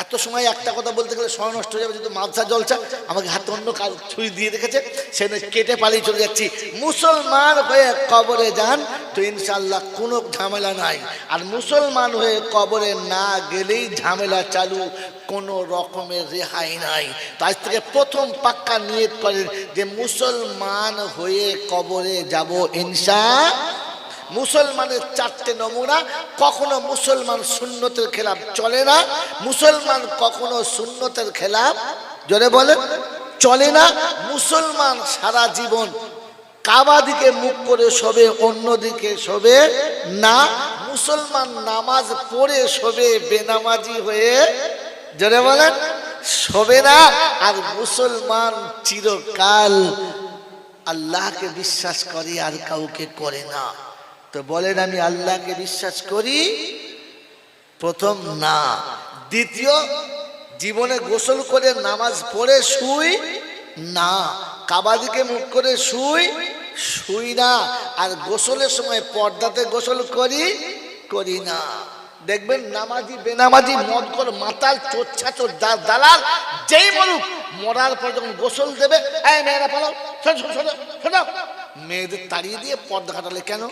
এত সময় একটা কথা বলতে গেলে সময় নষ্ট হয়ে যাবে, যেহেতু মাদ্রাসা জলসা আমাকে হাতে অন্য কাজ ছুরি দিয়ে রেখেছে, সেখানে কেটে পালিয়ে চলে যাচ্ছি। মুসলমান হয়ে কবরে যান তো ইনশাআল্লাহ কোনো ঝামেলা নাই, আর মুসলমান হয়ে কবরে না গেলেই ঝামেলা চালু, কোনো রকমের রেহাই নাই। তো আজ থেকে প্রথম পাক্কা নিয়ত করেন যে মুসলমান হয়ে কবরে যাব ইনশাআল্লাহ। মুসলমানের চারটে নমুনা। কখনো মুসলমান সুন্নতের খেলাফ চলে না, মুসলমান কখনো সুন্নতের খেলাফ জোরে বলে চলে না। মুসলমান সারা জীবন কাবা দিকে মুখ করে শোবে, অন্যদিকে শোবে না। মুসলমান নামাজ পড়ে শোবে, বেনামাজি হয়ে জোরে বলেন শোবে না। আর মুসলমান চিরকাল আল্লাহকে বিশ্বাস করে আর কাউকে করে না। তো বলেন আমি আল্লাহকে বিশ্বাস করি, প্রথম না। দ্বিতীয়, জীবনে গোসল করে নামাজ পড়ে শুই না, কাবা দিকে মুখ করে শুই না। আর গোসলের সময় পর্দাতে গোসল করি না। দেখবেন নামাজি বেনামাজি মদখোর মাতাল চোর দালাল যেই বলুক, মরার পর যখন গোসল দেবে, এই মেয়েরা পালাও, শোনো, মেয়েদের তাড়িয়ে দিয়ে পর্দা কাটালে কেন?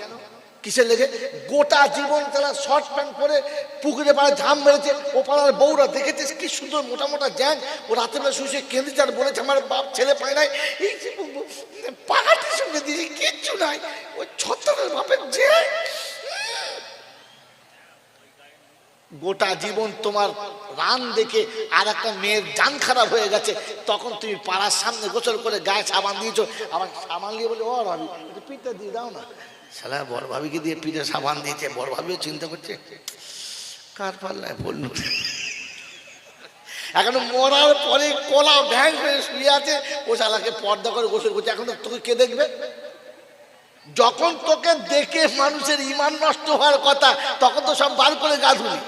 কিসের লেগে? গোটা জীবন তারা শর্ট প্যান্ট পরে পুকুরে পাড়ে ঝাম মেরেছে, ও পাড়ার বউরা দেখেছে কি সুন্দর মোটা মোটা জ্যাং, ও রাতের বেলা শুয়ে কেঁদেছে আর বলেছে আমার বাপ ছেলে পায় নাই, এই পাহাড়ির সঙ্গে দিয়ে কিচ্ছু নাই, ওই ছত্তরের বাপের যে গোটা জীবন তোমার রান দেখে আর একটা মেয়ের জান খারাপ হয়ে গেছে, তখন তুমি পাড়ার সামনে গোসল করে গায়ে সাবান দিয়েছো, আবার সাবান দিয়ে বলে ও ভাবি একটু পিঠটা দিয়ে দাও না, শালা বড় ভাবিকে দিয়ে পিঠে সাবান দিয়েছে, বড় ভাবিও চিন্তা করছে কার পাল্লায় পড়লো। এখন মরার পরে কলা ভ্যাং হয়ে শুয়ে আছে, ও শালাকে পর্দা করে গোসল করছে, এখন তোকে কে দেখবে? যখন তোকে দেখে মানুষের ঈমান নষ্ট হওয়ার কথা, তখন তো সব বার করে গা ধুলি।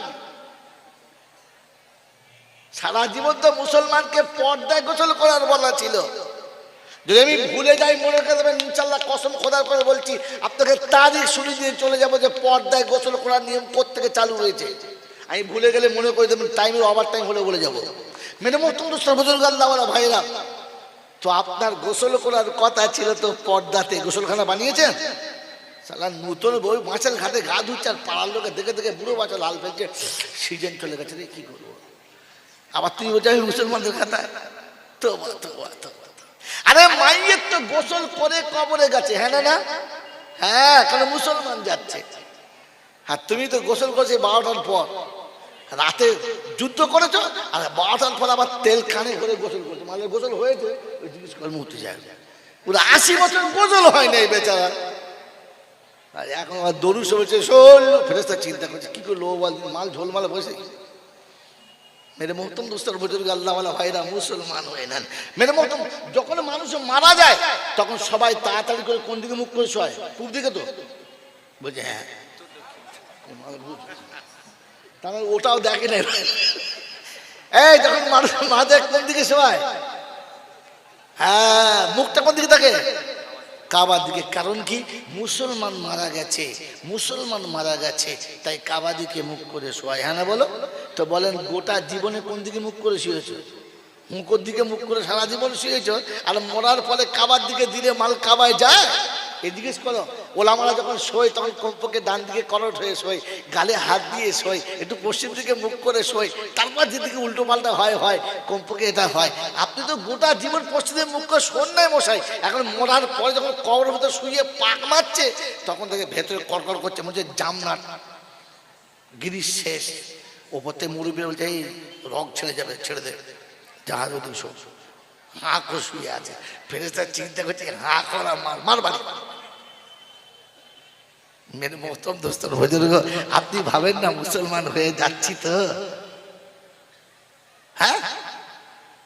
সারা জীবন তো মুসলমানকে পর্দায় গোসল করার বলা ছিল। যদি আমি ভুলে যাই মনে করে দেবেন, ইনশাল্লাহ কসম খোদার করে বলছি, আপনাকে তারিখ শুনে দিয়ে চলে যাবো যে পর্দায় গোসল করার নিয়ম কোত্থেকে চালু হয়েছে। আমি ভুলে গেলে মনে করে দেবেন, টাইমের ওভার টাইম হলে বলে যাবো। মেনে মহতরম সর্বজুল আল্লাহওয়ালা ভাইরা, তো আপনার গোসল করার কথা ছিল তো পর্দাতে, গোসলখানা বানিয়েছেন? সালা নতুন বই মাছের ঘাটে গা ধুচ্ছে, আর পাড়ার লোকে দেখে দেখে বুড়ো বাচ্চা লাল ফেলছে, সিজন চলে গেছে রে কি করবো। আবার তুই বলছি আমি মুসলমানদের খাতায় তো। আরে মাইয়ের তো গোসল করে কবরে গেছে, হ্যাঁ না? হ্যাঁ, কারণ মুসলমান যাচ্ছে। আর তুমি তো গোসল করছো 12টার পর, রাতে যুদ্ধ করেছো, আর 12টার পর আবার তেল খানে করে গোসল করছো। মানে গোসল হয়েছে ওই জিনিস করে মুক্তি যায়, পুরো 80 বছর গোসল হয় না এই বেচারা। আর এখন আবার দরু সমেছে শোল ফেরেস্তা চিন্তা করছে কি করলো, মাল ঝোলমাল বসে। মেরে মহতম দোস্তর বুজুর্গ আল্লাহওয়ালা ভাইরা, মুসলমান হয়ে নেন। মেরে মহতম, যখন মানুষ মারা যায় তখন সবাই তাড়াতাড়ি করে কোন দিকে মুখ করে শোয়? পূব দিকে তো বলছে, হ্যাঁ তাহলে ওটাও দেখে নেই। এই যখন মানুষ মারা যায় কোন দিকে শোয়? হ্যাঁ, মুখটা কোন দিকে থাকে? কাবার দিকে। কারণ কি? মুসলমান মারা গেছে, তাই কাবা দিকে মুখ করে শোয়, হ্যাঁ না বলো? তো বলেন গোটা জীবনে কোন দিকে মুখ করে শুয়েছ? মুখের দিকে মুখ করে সারা জীবন শুয়েছ, আর মরার ফলে কাবার দিকে দিলে মাল কাবায় যায়? এই জিজ্ঞেস করো। ওলামারা যখন শোয় তখন কমপক্ষে ডান দিকে করট হয়ে শোয়, গালে হাত দিয়ে শোয়, একটু পশ্চিম দিকে মুখ করে শোয়, তারপর যেদিকে উল্টো পাল্টা হয় কমপক্ষে এটা হয়। আপনি তো গোটা জীবন পশ্চিমে মুখ করে শোন নাই মশাই, এখন মরার পরে যখন কবরের ভিতরে শুয়ে পাক মারছে তখন থেকে ভেতরে কড়কড় করছে, মনে হচ্ছে জামনাট গিরিশ শেষ। ওপরতে মুরব্বী বলছে এই রগ ছেড়ে দে জাহাজ ওদিন শোন, হাঁ করে শুয়ে আছে। ফেরেশতা চিন্তা করছে হাঁ করা মার বাড়ি। মেরে মোহতরম দোস্তর বুজুর্গ, আপনি ভাবেন না মুসলমান হয়ে যাচ্ছি তো? হ্যাঁ,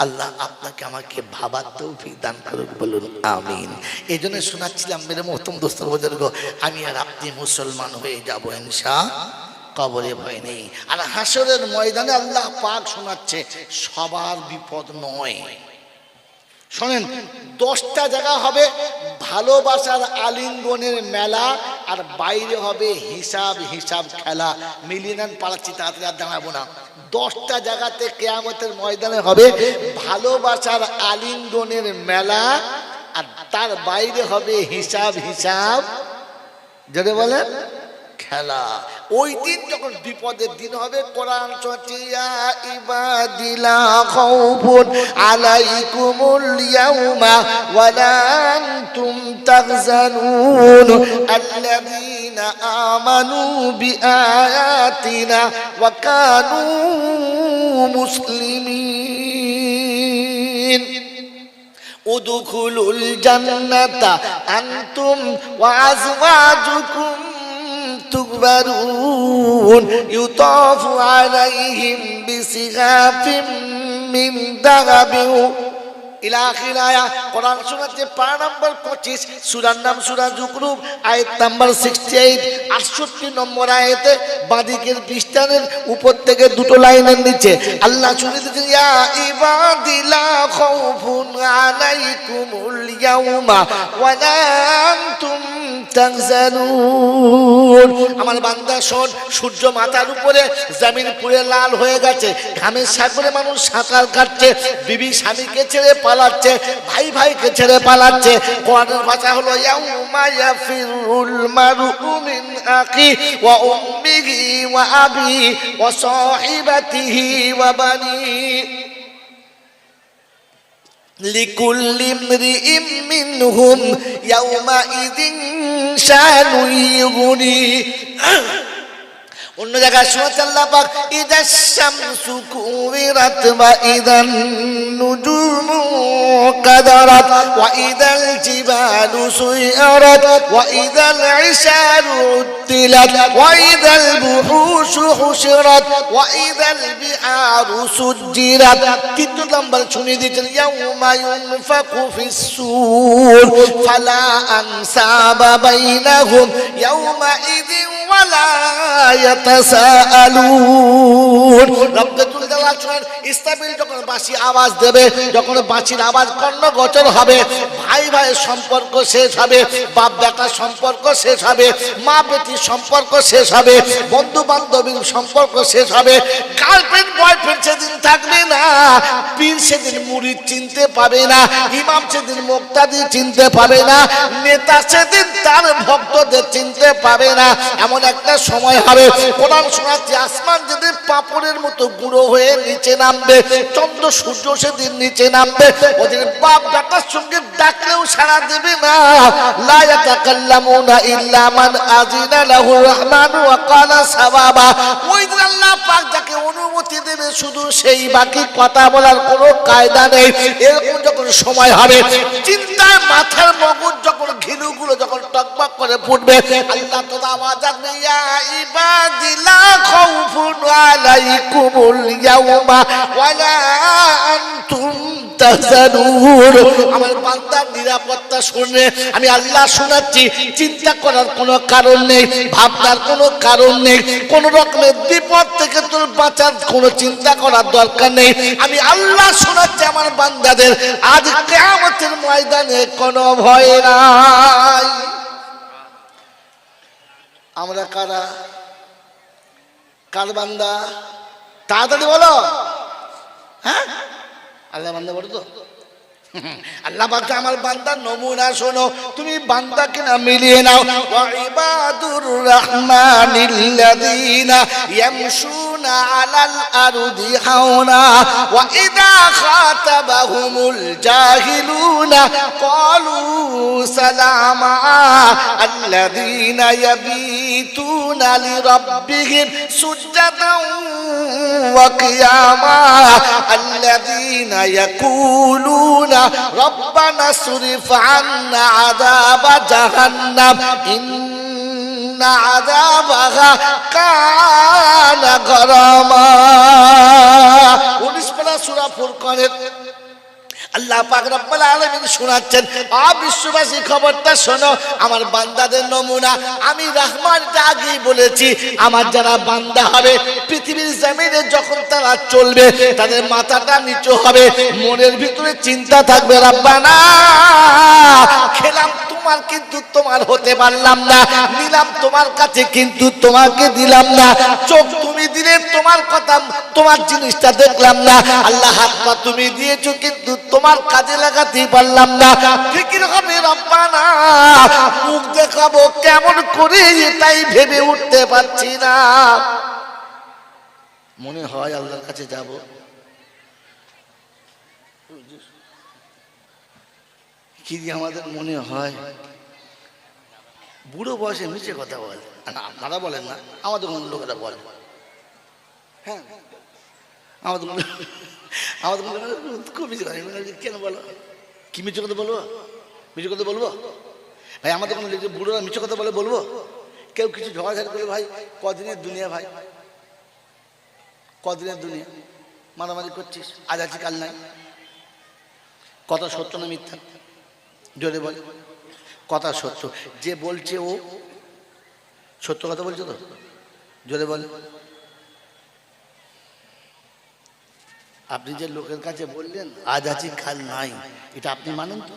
আল্লাহ আপনাকে আমাকে ভাবার তৌফিক দান করুক, বলুন আমিন। এই জন্য শোনাচ্ছিলাম মেরে মোহতরম দোস্তর বুজুর্গ, আমি আর আপনি মুসলমান হয়ে যাবো ইনশাআল্লাহ, কবরে ভয় নেই। আর হাসরের ময়দানে আল্লাহ পাক শোনাচ্ছে সবার বিপদ নয়, শোনেন, 10টা জায়গা হবে ভালোবাসার আলিঙ্গনের মেলা, আর বাইরে হবে হিসাব হিসাব খেলা। মিলিয়ে নেন, পালাচ্ছি, তাড়াতাড়ি আর দাঁড়াবো না। 10টা জায়গাতে কিয়ামতের ময়দানে হবে ভালোবাসার আলিঙ্গনের মেলা, আর তার বাইরে হবে হিসাব হিসাব যদি বলেন খেলা। ওই দিন যখন বিপদের দিন হবে, কোরআন চলছে, ইয়া ইবাদিলা খাউফুন আলাইকুমুল ইয়াউমা ওয়ালা আনতুম তাহজানুন আল্লাযীনা আমানু বিআয়াতিনা ওয়া কানু মুসলিমিন উদখুলুল জান্নাতা আনতুম ওয়া আজওয়াজুকুম تكبرون يطاف عليهم بسحاب من ذهب ইলা আখির আয়া। কোরআন শোনাচ্ছে পারা নম্বর 25, সূরার নাম সূরা যুকরুব, আয়াত নাম্বার 68, 68 নম্বর আয়াতে বাঁদিকের পৃষ্ঠানের উপর থেকে দুটো লাইনের নিচে আল্লাহ শুনে দিয়েছেন, ইয়া ইবাদিলা খাউফুন আলাইকুমুল ইয়াউমা ওয়ালা আনতুম তাহজানুন। আমার বান্দা শোন, সূর্য মাথার উপরে, জমিন পুরে লাল হয়ে গেছে, ঘামের সাগরে মানুষ সাঁতার কাটছে, বিবি স্বামীকে ছেড়ে পালাচ্ছে, ভাই ভাইকে ছেড়ে পালাচ্ছে। কোরআনের ভাষা হলো ইয়াউমা ইয়াফিরুল মারউ মিন আখি ওয়া উম্মিহি ওয়া আবি ওয়া সাহিবাতিহি ওয়া বানি লিকুল্লি ইমরিইম মিনহুম ইয়াউমাইযিন শানুন ইউগনি। অন্য জায়গায় শুনেছে আল্লাহ পাক, ইদাশ শামসু কুবিরাত ওয়া ইদান নুজুমু কাদারাত ওয়া ইদাল জিবালু সুইরাত ওয়া ইদাল ইশারু উদ্দিলাত ওয়া ইদাল বুহুশু হুশিরাত ওয়া ইদাল বিহারু সুজ্জিরাত। 3 নম্বর শুনিয়ে দিয়েছেন, ইয়াউমা ইউনফাকু ফিস সূর ফালা আনসাবা বাইনাহুম ইয়াউমা ইযিন ওয়ালা ইয়াতাসাআলুন। রব্বুল জালাল শুনেন, ইসরাফিল যখন বাঁশি আওয়াজ দেবে, যখন বাঁশির আওয়াজ কর্ণগোচর হবে, ভাই ভাইয়ের সম্পর্ক শেষ হবে, বাপ বেটার সম্পর্ক শেষ হবে, মা বেটির সম্পর্ক শেষ হবে, বন্ধু বান্ধবীর সম্পর্ক শেষ হবে, গার্লফ্রেন্ড বয়ফ্রেন্ড সেদিন থাকবে না, পীর সেদিন মুরিদ চিনতে পাবে না, ইমাম সেদিন মুক্তাদি চিনতে পাবে না, নেতা সেদিন তার ভক্তদের চিনতে পাবে না। এমন একটা সময় হবে, কোরআন শোনাচ্ছে, আসমান যেদিন পাপড়ের মতো গুঁড়ো হয়ে নিচে নামবে, চন্দ্র সূর্য সেদিন নিচে নামবে, ওদের বাপ বেটার সঙ্গে ডাকলেও সাড়া দেবে না। লা ইয়াতাকাল্লামুনা ইল্লা মান আযিনা লাহুর রহমানু ওয়া ক্বালা সাওয়াবা। ওই দিন আল্লাহ পাক যাকে অনুমতি দেবে শুধু সেই, বাকি কথা বলার কোনো কায়দা নেই। এরকম যখন সময় হবে, চিন্তায় মাথার মগজ যখন ঘিলুগুলো যখন টকবক করে ফুটবে, আল্লাহ তো আওয়াজ আসবে, ইয়া ইবাদিলা খাউফুন আলাইকুমুল ইয়াউমা ওয়ালা আনতুম তাহজানুন। আমার বান্দার নিরাপত্তা শুনে আমি আল্লাহ শোনাচ্ছি, চিন্তা করার কোনো কারণ নেই, ভাবনার কোনো কারণ নেই, কোন রকমের বিপদ থেকে তোর বাঁচার কোনো চিন্তা করার দরকার নেই। আমি আল্লাহ শোনাচ্ছি আমার বান্দাদের, আজ কিয়ামতের ময়দানে কোনো ভয় নাই। আমরা কারা, কার বান্দা? তাড়াতাড়ি বলো। হ্যাঁ, আল্লাহ বান্দা বলো তো। আল্লাহ পাক আমার বান্দার নমুনা শোনো, তুমি বান্দাকে না মিলিয়ে নাও। ওয়া ইবাদুর রাহমানিল্লাযীনা ইয়ামশুনা আলাল আরদি হাওনা ওয়া ইযা খাতাবাহুমুল জাহিলুনা ক্বালু সালামা আল্লাযীনা ইয়াবিতুনা লিরাব্বিহিম সুজদান ওয়া কিয়ামা আল্লাযীনা ইয়াকুলুনা ربنا اصرف عنا عذاب جهنم إن عذابها كان غراما। 19 পারা সূরা ফুরকানের আল্লাহ পাক রব্বুল আলামিন শোনাচ্ছেন, বিশ্ববাসী খবরটা শোনো, আমার বান্দাদের নমুনা আমি রহমানটা আগেই বলেছি, আমার যারা বান্দা হবে পৃথিবীর জমিনে যখন তারা চলবে তাদের মাথাটা নিচু হবে, মনের ভিতরে চিন্তা থাকবে রব্বানা খেলাম তোমার কিন্তু তোমার হতে পারলাম না, নিলাম তোমার কাছে কিন্তু তোমাকে দিলাম না, চোখ তুমি দিলে তোমার কথা তোমার জিনিসটা দেখলাম না, আল্লাহ হাত পা তুমি দিয়েছো কিন্তু তোমার কাজে লাগাতেই পারলাম না, ফিকির হবে রব্বানা মুখ দেখাবো কেমন করে এটাই ভেবে উঠতে পারছি না। মনে হয় আল্লাহর কাছে যাব, কি আমাদের মনে হয় বুড়ো বয়সে মিছে কথা বলে, আপনারা বলেন না, আমাদের কোন লোকেরা বলে, হ্যাঁ আমাদের খুব মিছে কথা, কেন বলো, কি মিছে কথা বলবো, মিছে কথা বলবো ভাই, আমাদের কোনো বুড়োরা মিছে কথা বলে বলবো, কেউ কিছু ঝগড়াঝাড়ি করে ভাই, কদিনের দুনিয়া ভাই, কদিনের দুনিয়া, মারামারি করছিস, আজ আছি কাল নাই, কথা সত্য না মিথ্যা, জোরে বলে, কথা সত্য, যে বলছে ও সত্য কথা বলছে তো, জোরে বলে। আপনি যে লোকের কাছে বললেন আজ আছি কাল নাই, এটা আপনি মানেন তো?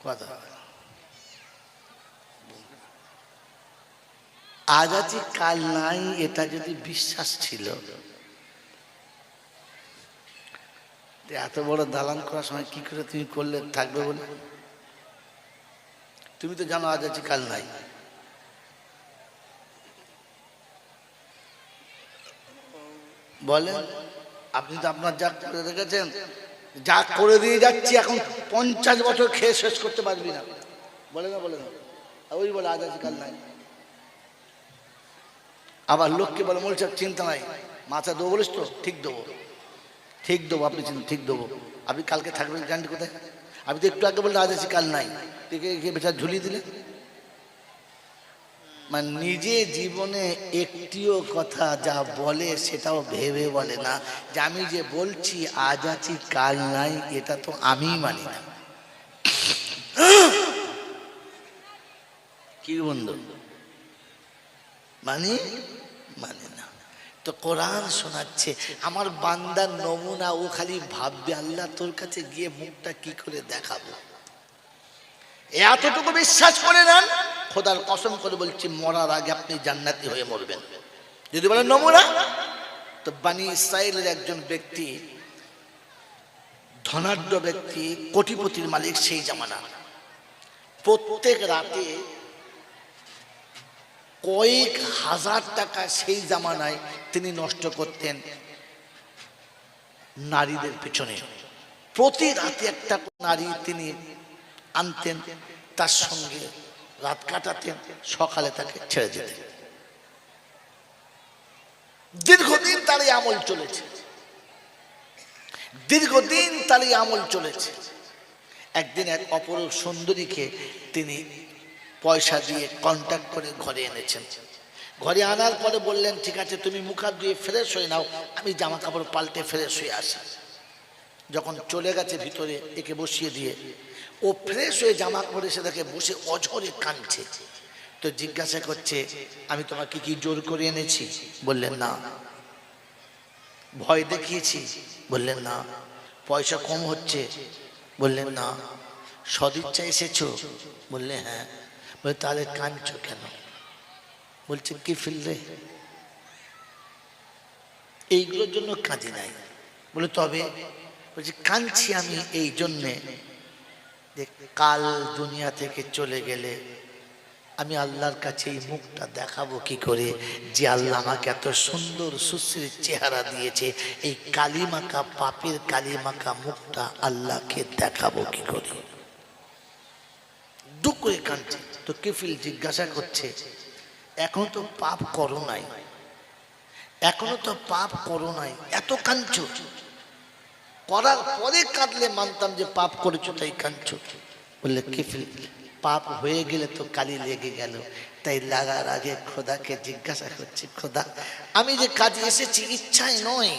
কথা আজ আছি কাল নাই, এটা যদি বিশ্বাস ছিল, এত বড় দালান করার সময় কি করে তুমি করলে থাকবে বলে? তুমি তো জানো আজ আছি কাল নাই, বলেন আপনি তো আপনার যা করে রেখেছেন, যা করে দিয়ে যাচ্ছি এখন 50 বছর খেয়ে শেষ করতে পারবি না, বলে না, বলে না, ওই বলে আজ আছি কাল নাই। আবার লোককে বলে মৌলভী সাহেব চিন্তা নাই, মাথা দেবো বলিস তো, ঠিক দেবো, ঠিক দেবো, আপনি ঠিক দেবো, আপনি কালকে থাকবেন জানটি কোথায়? আপনি তো একটু আগে বললেন আজ আছি কাল নাই, বেচার ঝুলিয়ে দিলে, মানে নিজে জীবনে একটিও কথা যা বলে সেটাও ভেবে বলে না, যে আমি যে বলছি আজ আছি কাল নাই, এটা তো আমি মানি না। কি বন্ধু, মানে না। তো কোরআন শোনাচ্ছে আমার বান্দার নমুনা, ও খালি ভাববে আল্লাহ তোর কাছে গিয়ে মুখটা কি করে দেখাবো, এতটুকু বিশ্বাস করে নেন, খোদার কসম করে বলছি মরার আগে আপনি জান্নাতি হয়ে মরবেন। যদি বলেন নমুনা, তো বনি ইসরাইলের একজন ব্যক্তি, ধনাঢ্য ব্যক্তি, কোটিপতির মালিক সেই জামানা, প্রত্যেক রাতে কয়েক হাজার টাকা সেই জামানায় তিনি নষ্ট করতেন নারীদের পিছনে। প্রতি রাতে একটা নারী তিনি আনতেন, তার সঙ্গে রাত কাটাতেন, সকালে তাকে ছেড়ে যেতেন। দীর্ঘদিন তার এই আমল চলেছে, দীর্ঘদিন তার এই আমল চলেছে। একদিন এক অপরূপ সুন্দরীকে তিনি পয়সা দিয়ে কন্ট্যাক্ট করে ঘরে এনেছেন। ঘরে আনার পরে বললেন ঠিক আছে তুমি মুখ হাত ধুয়ে ফ্রেশ হয়ে নাও, আমি জামা কাপড় পাল্টে ফ্রেশ হয়ে আসি। যখন চলে গেছে ভিতরে একে বসিয়ে দিয়ে, ও ফ্রেশ হয়ে জামা কাপড় এসে দেখে বসে অঝরে কাঁদছে। তো জিজ্ঞাসা করছে আমি তোমাকে কি জোর করে এনেছি? বললেন না। ভয় দেখিয়েছি? বললেন না। পয়সা কম হচ্ছে? বললেন না। সদিচ্ছা এসেছো? বললে হ্যাঁ। বলে তাহলে কাঁদছো কেন? বলছে কি ফিরলে এইগুলোর জন্য কাঁদি নাই। বলে তবে? বলছে কাঁদছি আমি এই জন্যে যে কাল দুনিয়া থেকে চলে গেলে আমি আল্লাহর কাছে এই মুখটা দেখাবো কি করে, যে আল্লাহ আমাকে এত সুন্দর সুশ্রী চেহারা দিয়েছে, এই কালিমাকা পাপের কালিমাকা মুখটা আল্লাহকে দেখাবো কি করে। দুঃখ করে কাঁদছে। তো কিফিল জিজ্ঞাসা করছে এখনো তো পাপ করো নাই, এখনো তো পাপ করো নাই, এত কাঁদছো? করার পরে কাঁদলে মানতাম যে পাপ করেছো তাই কাঁদছো। বললে কিফিল পাপ হয়ে গেলে তো কালি লেগে গেল, তাই লাগার আগে খোদাকে জিজ্ঞাসা করছি খোদা আমি যে কাজে এসেছি ইচ্ছায় নয়,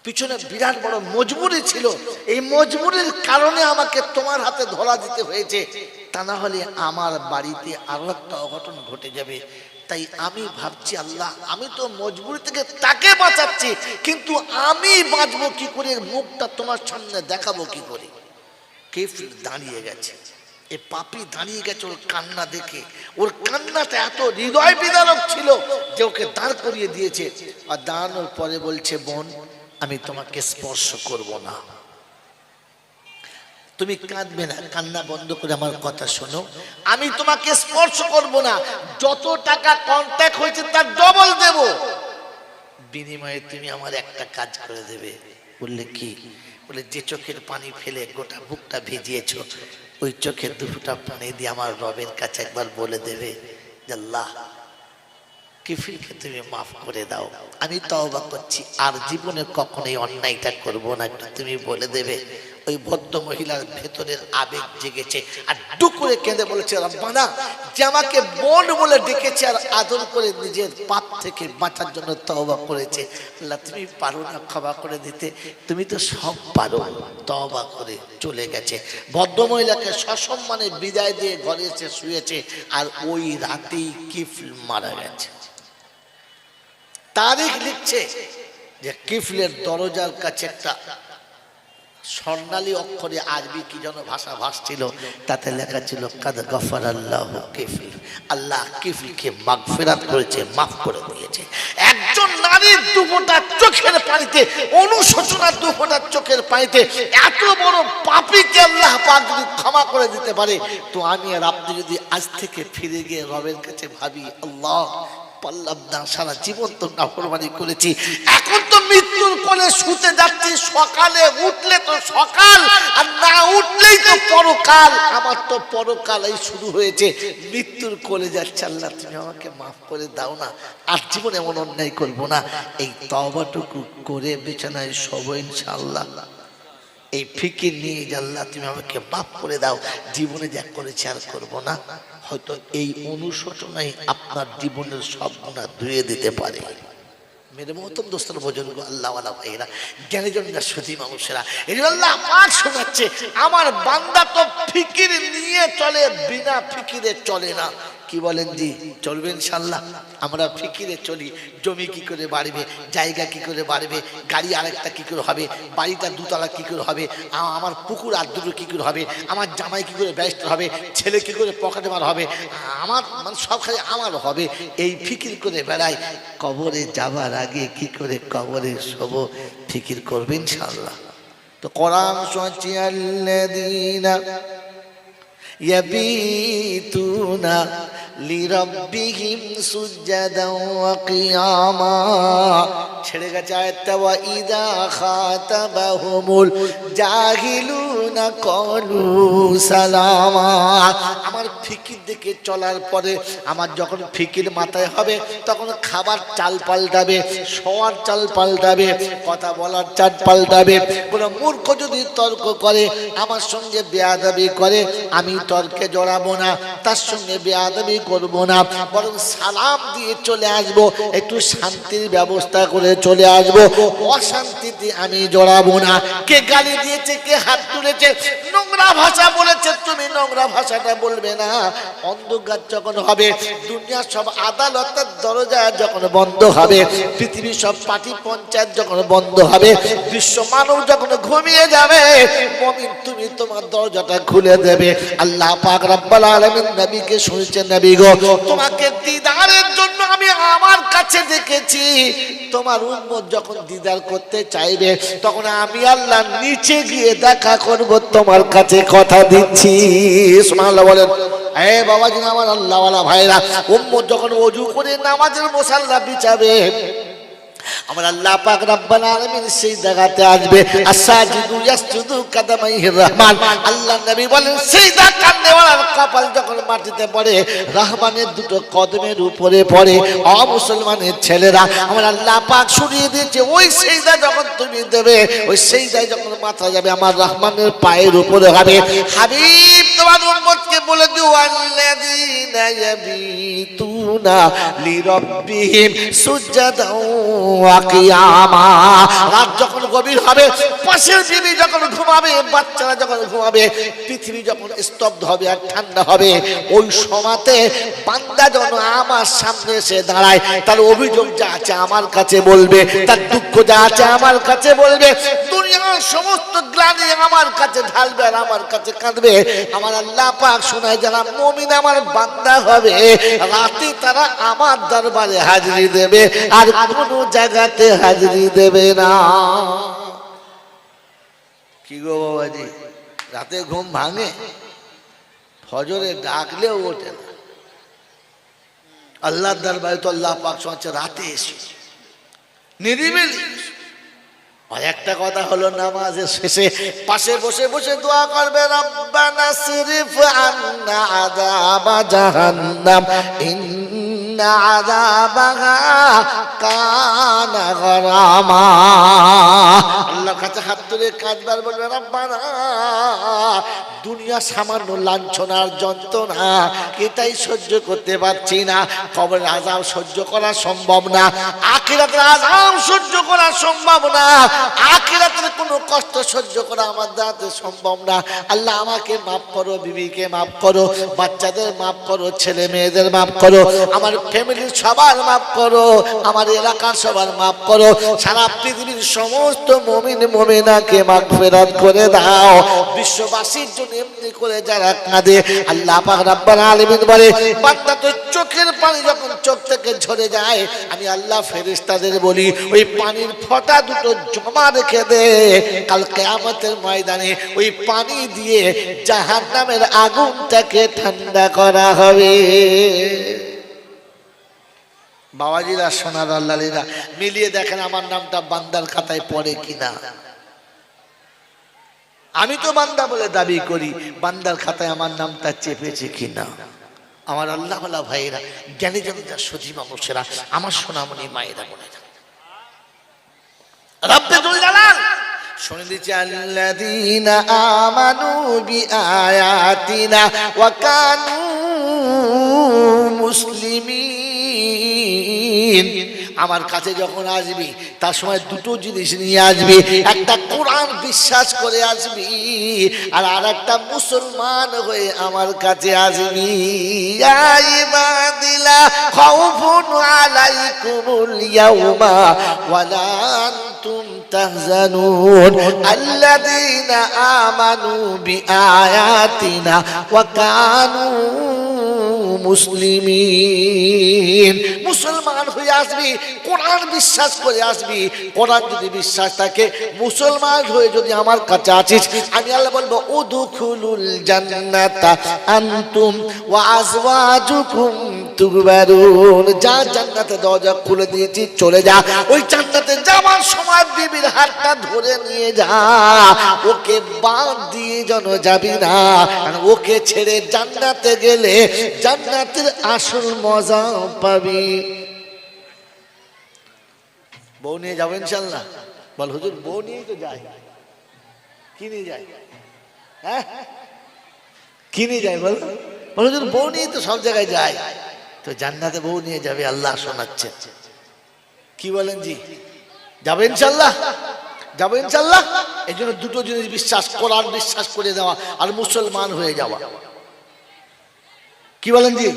পিছনে বিরাট বড় মজবুরি ছিল, এই মজবুরির কারণে আমাকে তোমার হাতে ধরা দিতে হয়েছে, তা না হলে আমার বাড়িতে আরো একটা অঘটন ঘটে যাবে। তাই আমি ভাবছি আল্লাহ, আমি তো মজবুরি থেকে তাকে বাঁচাচ্ছি, কিন্তু আমি বাঁচবো কি করে, মুখটা তোমার সামনে দেখাবো কি করে। কিফল দাঁড়িয়ে গেছে, এ পাপী দাঁড়িয়ে গেছে ওর কান্না দেখে। ওর কান্নাটা এত হৃদয় বিদারক ছিল যে ওকে দাঁড় করিয়ে দিয়েছে। আর দাঁড়ানোর পরে বলছে, বোন আমি তোমাকে স্পর্শ করব না, তুমি কাঁদবে না, কান্না বন্ধ করে আমার কথা শোনো, আমি তোমাকে স্পর্শ করব না, যত টাকা কন্ট্যাক্ট হয়েছে তার ডবল দেব, বিনিময়ে তুমি আমার একটা কাজ করে দেবে। বললে কি? বলে যে চোখের পানি ফেলে গোটা বুকটা ভিজিয়েছো, ওই চোখের দুটা পানি দিয়ে আমার রবের কাছে একবার বলে দেবে, আল্লাহ কিফিলকে তুমি মাফ করে দাও, আমি তওবা করছি, আর জীবনে কখনোই অন্যায়টা করব না, তুমি বলে দেবে। ওই ভদ্র মহিলার ভেতরের আবেগ জেগেছে, আর ডুক করে কেঁদে বলেছে, রব্বানা, যে আমাকে বোন বলে ডেকেছে আর আদর করে নিজের পাপ থেকে বাঁচার জন্য তওবা করেছে, আল্লাহ তুমি পারো না ক্ষমা করে দিতে? তুমি তো সব পারো। তওবা করে চলে গেছে। ভদ্র মহিলাকে সসম্মানে বিদায় দিয়ে ঘরে এসে শুয়েছে, আর ওই রাতেই কিফল মারা গেছে। তারিখ লিখছে যে কিফলের দরজার কাছে একটা স্বর্ণালী অক্ষরে আরবি কি যেন ভাষা ভাসছিল, তাতে লেখা ছিল কাদ গফারাল্লাহু কিফল, আল্লাহ কিফলকে মাগফিরাত করেছে, মাফ করে দিয়েছে। একজন নারীর দুফোঁটা চোখের পানিতে, অনুশোচনার দুফোঁটা চোখের পানিতে এত বড় পাপীকে আল্লাহ পাক যদি ক্ষমা করে দিতে পারে, তো আমি আর আপনি যদি আজ থেকে ফিরে গিয়ে রবের কাছে ভাবি, আল্লাহ পারলাম না, সারা জীবন তো নাফরমানি করেছি, এখন তো মৃত্যুর কোলে শুতে যাচ্ছি, সকালে উঠলে তো সকাল, আর না উঠলেই তো পরকাল, আমার তো পরকাল এই শুরু হয়েছে, মৃত্যুর কোলে যাচ্ছে, আল্লাহ তুমি আমাকে মাফ করে দাও না, আর জীবন এমন অন্যায় করবো না। এই তওবাটুকু করে বিছানায় শোবো ইনশাআল্লাহ, এই ফিকির নিয়ে আল্লাহ তুমি আমাকে মাফ করে দাও, জীবনে যা করেছি আর করবো না। হয়তো এই অনুশোচনাই আপনার জীবনের সব গুনাহ ধুয়ে দিতে পারে। মেরে মহতম দোস্তের বুজুর্গ, আল্লাহওয়ালা ভাইরা, জ্ঞানীজনরা, সুধী মানুষেরা, এই আল্লাহ পাক শোনাচ্ছে, আমার বান্দা তো ফিকির নিয়ে চলে, বিনা ফিকিরে চলে না। কি বলেন জি? চলবে ইনশাআল্লাহ? আমরা ফিকিরে চলি, জমি কি করে বাড়বে, জায়গা কি করে বাড়বে, গাড়ি আরেকটা কি করে হবে, বাড়িটা দুতলা কি করে হবে, আমার পুকুর আর দুটো কি করে হবে, আমার জামাই কি করে ব্যারিস্টার হবে, ছেলে কি করে পকেটে মার হবে, আমার মানে সব খালি আমার হবে, এই ফিকির করে বেড়াই। কবরে যাবার আগে কি করে কবরে শোব, ফিকির করবে ইনশাআল্লাহ। তো কোরআন শুনছি, আল্লাযীনা ইয়াবিতুনা লিরাব্বিহিম সুজদান ওয়া কিয়ামা, ছেড়ে গেছে আয়াতটা, ওয়া ইযা খাতাবাহুমুল জাহিলুনা ক্বালু সালামা। আমার ফিকির দেখে চলার পরে, আমার যখন ফিকির মাথায় হবে, তখন খাবার চাল পাল্টাবে, শোয়ার চাল পাল্টাবে, কথা বলার চাল পাল্টাবে। কোনো মূর্খ যদি তর্ক করে, আমার সঙ্গে বেয়াদবি করে, আমি তর্কে জড়াবো না, তার সঙ্গে বেয়াদবি করবো না, বরং সালাম দিয়ে চলে আসবো, একটু শান্তির ব্যবস্থা করে চলে আসবো, অশান্তিতে আমি জড়াবো না। কে গালি দিয়েছে, কে হাত তুলেছে, নোংরা ভাষা বলেছে, তুমি নোংরা ভাষাটা বলবে না। অন্ধকার যখন হবে, দুনিয়ার সব আদালতের দরজা যখন বন্ধ হবে, পৃথিবীর সব পার্টি পঞ্চায়েত যখন বন্ধ হবে, বিশ্ব মানব যখন ঘুমিয়ে যাবে, মুমিন তুমি তোমার দরজাটা খুলে দেবে। আল্লাহ পাক রব্বুল আলামিন নবীকে শুনিয়েছে, নবী গো, তোমাকে দিদারের জন্য আমি আমার কাছে দেখেছি, তোমার উম্মত যখন দিদার করতে চাইবে, তখন আমি আল্লাহ নিচে গিয়ে দেখা করব, তোমার কাছে কথা দিচ্ছি। সুবহানাল্লাহ বলেন। এ বাবাজি আমার আল্লাহওয়ালা ভাইরা, উম্মত যখন ওযু করে নামাজের মুসাল্লা বিছাবে, আমার আল্লাহ পাক রব্বুল আলামিন সেই জায়গাতে আসবে, আসাজিদু ইয়াসজুদু কাদামাইহির রহমান। আল্লাহ নবী বলেন, সিজদা কান্দেওয়ালার কপাল যখন মাটিতে পড়ে, রহমানের দুটো কদমের উপরে পড়ে। ও মুসলমানের ছেলেরা, আমার আল্লাহ পাক শুনিয়ে দিয়েছে, ওই সিজদা যখন তুমি দেবে, ওই সিজদায় যখন মাথা যাবে, আমার রহমানের পায়ের উপরে হবে। হাবিব তোমার উম্মতকে বলে দিও, আল্লাযীনা ইয়াবিতুনা ইয়াবিতুনা লিরাব্বিহিম সুজদান ওয়া কিয়ামা। রাত যখন গভীর হবে, পাশের বিবি যখন ঘুমাবে, বাচ্চারা যখন ঘুমাবে, পৃথিবী যখন স্তব্ধ হবে আর ঠান্ডা হবে, ওই সময়তে বান্দা যখন আমার সামনে এসে দাঁড়ায়, তার অভিযোগ যা আছে আমার কাছে বলবে, তার দুঃখ যা আছে আমার কাছে বলবে, দুনিয়ার সমস্ত গ্লানি আমার কাছে ঢালবে আর আমার কাছে কাঁদবে। আমার আল্লাহ পাক শোনায়, যারা মুমিন আমার বান্দা হবে, রাতে তারা আমার দরবারে হাজিরি দেবে আর কোনো জায়গাতে হাজিরি দেবে না। কি গো বাবাজি, রাতে ঘুম ভাঙে? ফজরে ডাকলেও ওঠে না। আল্লাহর দরবারে তো আল্লাহ পাক শোনাচ্ছে রাতে এসে নিরিবিলি। আর একটা কথা হলো, নামাজের শেষে পাশে বসে বসে দোয়া করবে, রব্বানা সিরিফ আন্না আযাবা জাহান্নাম ইন্না আযাবাহা কানা গরামা। আল্লাহর কাছে হাত তুলে কাঁদবার বলবে, রব্বানা দুনিয়া সামান্য লাঞ্ছনার যন্ত্রণা এটাই সহ্য করতে পারছি না, কবরের আযাব সহ্য করা সম্ভব না, আখিরাতের আযাব সহ্য করা সম্ভব না, আখিরাতের কোনো কষ্ট সহ্য করা আমার দ্বারা সম্ভব না। আল্লাহ আমাকে মাফ করো, বিবিকে মাফ করো, বাচ্চাদের মাফ করো, ছেলে মেয়েদের মাফ করো, আমার ফ্যামিলির সবার মাফ করো, আমার এলাকার সবার মাফ করো, সারা পৃথিবীর সমস্ত মুমিন মুমিনাকে মাগফিরাত করে দাও। বিশ্ববাসীর জন্য এমনি করে যারা কাঁদে, আল্লাহ পাক রব্বুল আলামিন বলে, বান্দা তো চোখের পানি যখন চোখ থেকে ঝরে যায়, আমি আল্লাহ ফেরেশতাদের বলি, ওই পানির ফোঁটা দুটো জমা রেখে দে, কাল কিয়ামতের ময়দানে ওই পানি দিয়ে জাহান্নামের আগুনটাকে ঠান্ডা করা হবে। বাবাজিরা, সোনার আল্লাহরা, মিলিয়ে দেখেন আমার নামটা বান্দার খাতায় পড়ে কিনা। আমি তো বান্দা বলে দাবি করি, বান্দার খাতায় আমার নামটা চেপেছে কিনা। আমার আল্লাহ ওয়ালা ভাইয়েরা, জ্ঞানী জনতা, সজী মানুষেরা, আমার সোনামণি মায়েরা, বোনেরা, রব্বে দুল জালাল শুনে দিচ্ছে, আল্লাযীনা আমানু বিআয়াতিনা ওয়া কানু মুসলিমিন। আমার কাছে যখন আসবি তার সময় দুটো জিনিস নিয়ে আসবি, একটা কোরআন বিশ্বাস করে আসবি, আর আরেকটা মুসলমান হয়ে আমার কাছে আসবি। ইয়া ইবাদিলা খাউফুন আলাইকুমুল ইয়াউমা ওয়ালা আনতুম তাহজানুন আল্লাযীনা আমানু বিআয়াতিনা ওয়া কানু মুসলিমিন। মুসলমান হয়ে আসবি, কোরআন বিশ্বাস করে আসবি। কোরআন যদি বিশ্বাস থাকে, মুসলমান হয়ে যদি আমার কাছে আছিস, আমি আল্লাহ বলবো, উদখুলুল জান্নাতা আনতুম ওয়া আজওয়াজুকুম তুগবারুন। যা জান্নাতে দরজা খুলে দিয়েছি, চলে যা। ওই জান্নাতে যাওয়ার সময় বিবির হাতটা ধরে নিয়ে যা, ওকে বাদ দিয়ে যেন যাবি না, কারণ ওকে ছেড়ে জান্নাতে গেলে জান্নাতের আসল মজা পাবি। বউ নিয়ে যাবো ইনশাল্লাহ? বল হুজুর, বউ নিয়েই তো যাই। কি নিয়ে যাই? হ্যাঁ, কি নিয়ে যাই? বল হুজুর, বউ নিয়ে তো সব জায়গায় যায়। তো জান্নাতে বউ নিয়ে যাবে, আল্লাহ শোনাচ্ছে। কি বলেন জি? যাবে ইনশাল্লাহ? যাবো ইনশাল্লাহ। এই জন্য দুটো জিনিস বিশ্বাস, কোরআন বিশ্বাস করে দেওয়া আর মুসলমান হয়ে যাওয়া। কি বলেন জি?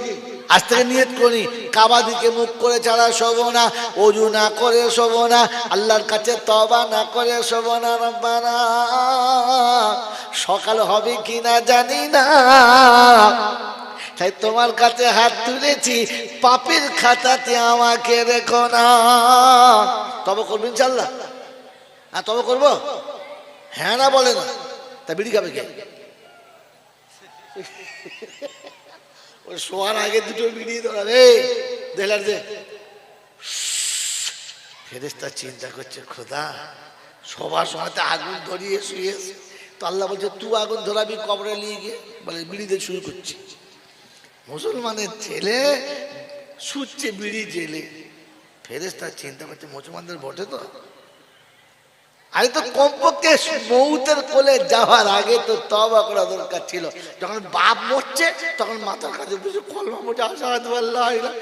আজ থেকে নিয়ত করি, কাবা দিকে মুখ করে ছাড়া শোবো না, ওযু না করে শোবো না, আল্লাহর কাছে তওবা না করে শোবো না। রব্বানা, সকাল হবে কিনা জানি না, তাই তোমার কাছে হাত তুলেছি, পাপের খাতাতে আমাকে রেখো না। তবে করবো ইনশাল্লাহ? হ্যাঁ, তবে করবো। হ্যাঁ না বলে না, তা বিড়ি খাবে কে? ওই শোয়ার আগে দুটো বিড়ি ধরাবে। দেখলাম যে ফেরেশতা চিন্তা করছে, খোদা সবার সময় আগুন ধরিয়ে শুয়েছে, তো আল্লাহ বলছে তুই আগুন ধরাবি কবরে নিয়ে গিয়ে। বলে বিড়ি দিয়ে শুরু করছি। মুসলমানের ছেলে শুচ্ছে বিড়ি জেলে। ফেরেশতা চিন্তা করছে, মুসলমানদের বটে তো, আরে তো কমপক্ষে মৌতের কোলে যাওয়ার আগে তো তওবা করা দরকার ছিল। যখন বাপ মরছে তখন মাথার কাছে বসে কলমা পড়ে আশহাদু আল্লা ইলাহা ইল্লাল্লাহ।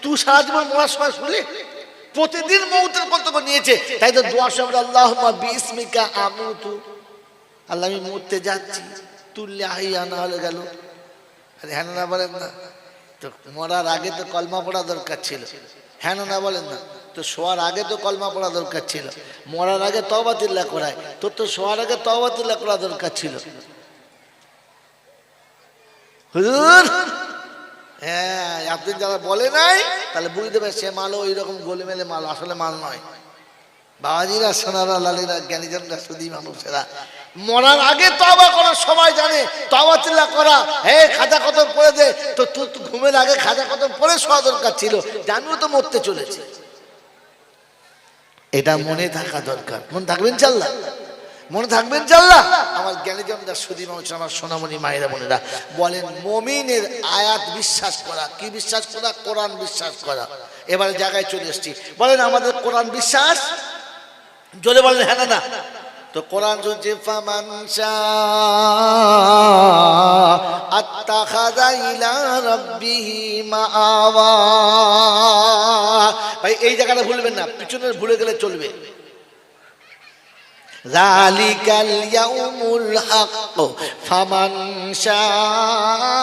তুই সারা জীবন মরার সময় শুনলি প্রতিদিন মৌতের কর্তব্য নিয়েছে, তাই তো দোয়া সময় আল্লাহুম্মা বিসমিকা আমুতু, আল্লাহ আমি মরতে যাচ্ছি, তুললে আহিয়া না হলে গেল। আরে হ্যাঁ না বলেন না? তো মরার আগে তো কলমা পড়া দরকার ছিল, হ্যাঁ না বলেন না? তো শোয়ার আগে তো কলমা পড়া দরকার ছিল, মরার আগে তওবা তিল্লাহ করায়, তোর তো শোয়ার আগে তওবা তিল্লাহ করা দরকার ছিল। হুজুর হ্যাঁ, আপনি যারা বলে নাই তাহলে বুঝতে পারে সে মালও ওই রকম গোলেমেলে মাল, আসলে মাল নয়। বাবাজিরা, সোনারা, লালীরা, জ্ঞানীজনরা, সুদী মানুষেরা, মরার আগে তওবা করা সবাই জানে, তওবা তিল্লাহ করা। হে খাজা কদম পড়ে দে, তো তুই ঘুমের আগে খাজা কদম পড়ে শোয়া দরকার ছিল, জানিও তো মরতে চলেছে। এটা মনে থাকা দরকার। মনে থাকবেন ইনশাআল্লাহ, মনে থাকবেন ইনশাআল্লাহ। আমার জ্ঞানীজনরা, সুদী মানুষ, আমার সোনামণি মায়েরা বোনেরা, বলেন মুমিনের আয়াত বিশ্বাস করা কি বিশ্বাস করা? কোরআন বিশ্বাস করা। এবারে জায়গায় চলে এসেছি, বলেন আমাদের কোরআন বিশ্বাস, জোরে বলেন হ্যাঁ না? তো কোরআন শুনছে ফামান শাআ আত্তাখাযা ইলা রাব্বিহি মাআওয়া। ভাই এই জায়গাটা ভুলবেন না, পিছনের ভুলে গেলে চলবে। যালিকাল ইয়াউমুল হক ফামান শাআ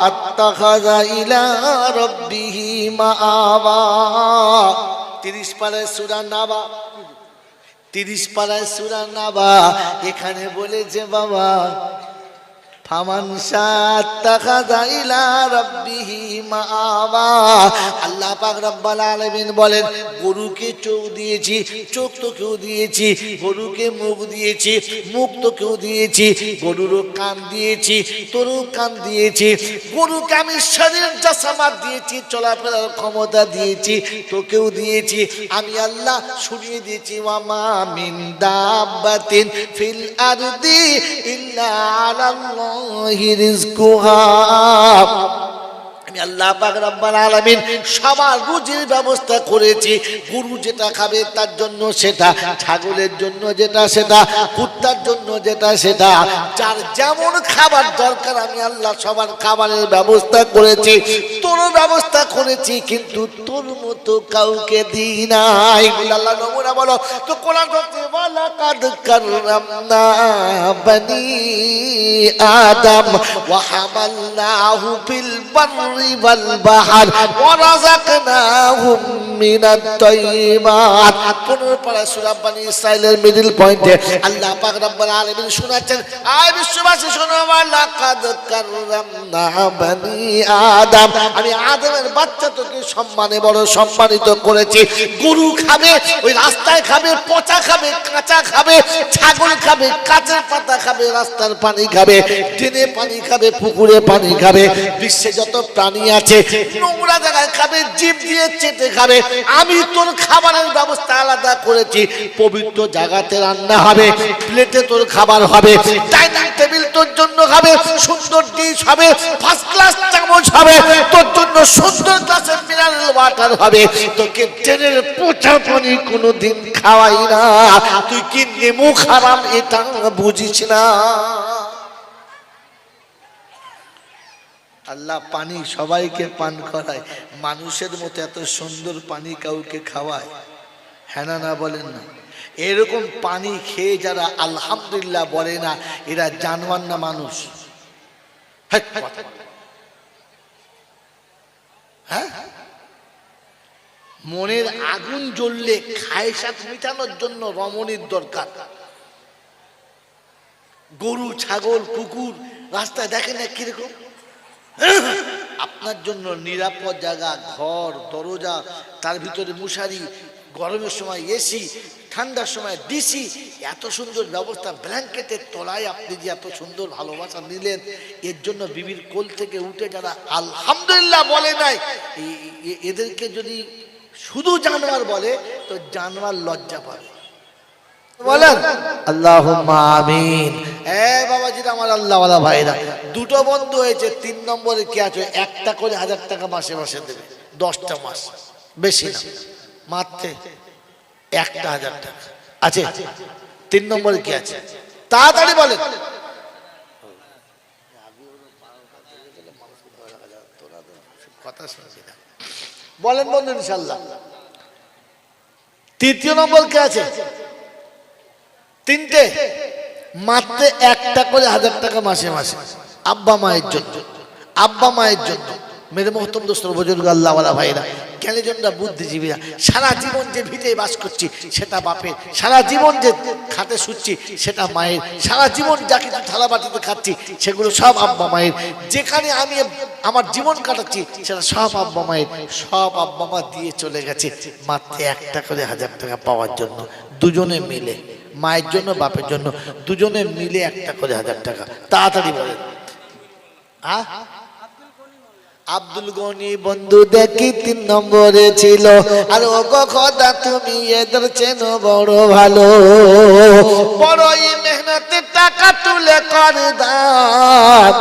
আত্তাখাযা ইলা রাব্বিহি মাআওয়া। 30 পারায় সূরা নাবা, 30 পারায় সূরা নাবা, এখানে বলেছে বাবা ফামান শাআ আত্তাখাযা ইলা রাব্বিহি মাআবা। আল্লাহ পাক রব্বুল আলামিন বলেন গরুকে চোখ দিয়েছি, চোখ তো কেউ দিয়েছি, গরুকে মুখ দিয়েছি, মুখ তো কেউ দিয়েছি, গরুরও কান দিয়েছি, তোরও কান দিয়েছি, গরুকে আমি শরীর জাসামাত দিয়েছি, চলাফেরার ক্ষমতা দিয়েছি, তোকেও দিয়েছি। আমি আল্লাহ শুনিয়ে দিয়েছি ওয়া মা মিন দাব্বাতিন ফিল আরদি ইল্লা আলাল্লাহ রিজকুহা। আমি আল্লাহ পাক রব্বুল আলামিন সবার রুজির ব্যবস্থা করেছি। গরু যেটা খাবে তার জন্য সেটা, ছাগলের জন্য যেটা সেটা, কুত্তার জন্য যেটা সেটা, যার যেমন খাবার দরকার আমি আল্লাহ সবার খাবারের ব্যবস্থা করেছি। তোর ব্যবস্থা করেছি, কিন্তু তোর মতো কাউকে দিই নাই। আল্লাহ নমুনা বলো তো কোরআন বলছে ওয়ালাকাদ কাররামনা বনি আদম ওয়া হামালনাহু ফিল বাররি ওয়াল বাহর ওয়া রাযাকনাহুম মিনাত তাইয়্যিবাত। 15 পারা সূরা বনি ইসরাঈলের মিডল পয়েন্টে আল্লাহ পাক রব্বুল আলামিন শোনাচ্ছেন, আয় বিশ্ববাসী শোনো, ওয়ালাকাদ কাররামনা বনি আদম, আমি আদমের বাচ্চা তোকে সম্মানে বড় সম্মানিত করেছি। গরু খাবে, ওই রাস্তায় খাবে, পচা খাবে, কাঁচা খাবে, ছাগল খাবে, কাঁচের পাতা খাবে, রাস্তার পানি খাবে, ড্রেনে পানি খাবে, পুকুরে পানি খাবে, বিশ্বে যত প্রাণী আছে নোংরা জায়গায় খাবে, জিভ দিয়ে চেটে খাবে। আমি তোর খাবারের ব্যবস্থা আলাদা করেছি। পবিত্র জায়গাতে রান্না হবে, প্লেটে তোর খাবার হবে, ডাইনিং টেবিল তোর জন্য হবে, সুন্দর ডিশ হবে, ফার্স্ট ক্লাস চামচ হবে, তোর জন্য সুন্দর গ্লাসের মিনারেল ওয়াটার হবে। তোকে ট্রেনের পচা পানি কোনোদিন খাওয়াই না। তুই কি নেমু খারাপ এটা বুঝিস না? আল্লাহ পানি সবাইকে পান করায়, মানুষের মতো এত সুন্দর পানি কাউকে খাওয়ায়, হ্যাঁ না বলেন না? এরকম পানি খেয়ে যারা আলহামদুলিল্লাহ বলে না, এরা জানোয়ার না মানুষ? হ্যাঁ, মনের আগুন জ্বললে খায়সাত মিটানোর জন্য রমণীর দরকার। গরু, ছাগল, কুকুর রাস্তায় দেখেন না কিরকম। আপনার জন্য নিরাপদ জায়গা, ঘর, দরজা, তার ভিতরে মশারি, গরমের সময় এসি, ঠান্ডার সময় ডিসি, এত সুন্দর ব্যবস্থা, ব্ল্যাঙ্কেটের তলায় আপনি যে এত সুন্দর ভালোবাসা নিলেন, এর জন্য বিবির কোল থেকে উঠে যারা আলহামদুলিল্লাহ বলে নাই, এদেরকে যদি শুধু জানোয়ার বলে তো জানোয়ার লজ্জা পাবে। বলেন আল্লাহুম্মা আমিন। বাবাজিরা, আমার আল্লাহওয়ালা ভাইরা, দুটো বন্ধু হয়েছে, 3 নম্বরে কি আছে? 1টা করে 1000 টাকা মাসে মাসে দেবে, 10টা মাস, বেশি না, মাত্র 1000 টাকা আছে। 3 নম্বরে কি আছে তাড়াতাড়ি বলেন। কথা শুনছি না, বলেন বন্ধু ইনশাআল্লাহ। 3 নম্বর কে আছে? 3টে, মাত্র 1টা করে 1000 টাকা মাসে মাসে আব্বা মায়ের জন্য, আব্বা মায়ের জন্য। মেরে মোহতম দোস্ত বুজুর্গ আল্লাহওয়ালা ভাইরা, জ্ঞানীজনরা, বুদ্ধিজীবীরা, সারা জীবন যে ভিটে বাস করছি সেটা বাপের, সারা জীবন যে খাতে শুচ্ছি সেটা মায়ের, সারা জীবন যা কিছু থালা বাটিতে খাচ্ছি সেগুলো সব আব্বা মায়ের, যেখানে আমি আমার জীবন কাটাচ্ছি সেটা সব আব্বা মায়ের, সব আব্বা মা দিয়ে চলে গেছে মাত্র 1টা করে 1000 টাকা পাওয়ার জন্য। দুজনে মিলে, মায়ের জন্য বাপের জন্য দুজনে মিলে 1টা করে 1000 টাকা। তাড়াতাড়ি বলেন। আব্দুল গনি বন্ধু দেখি 3 নম্বরে ছিল। আর ও গো খোদা তুমি এদের চেনো বড় ভালো, বড়ই মেহনতে টাকা তুলে করে দান,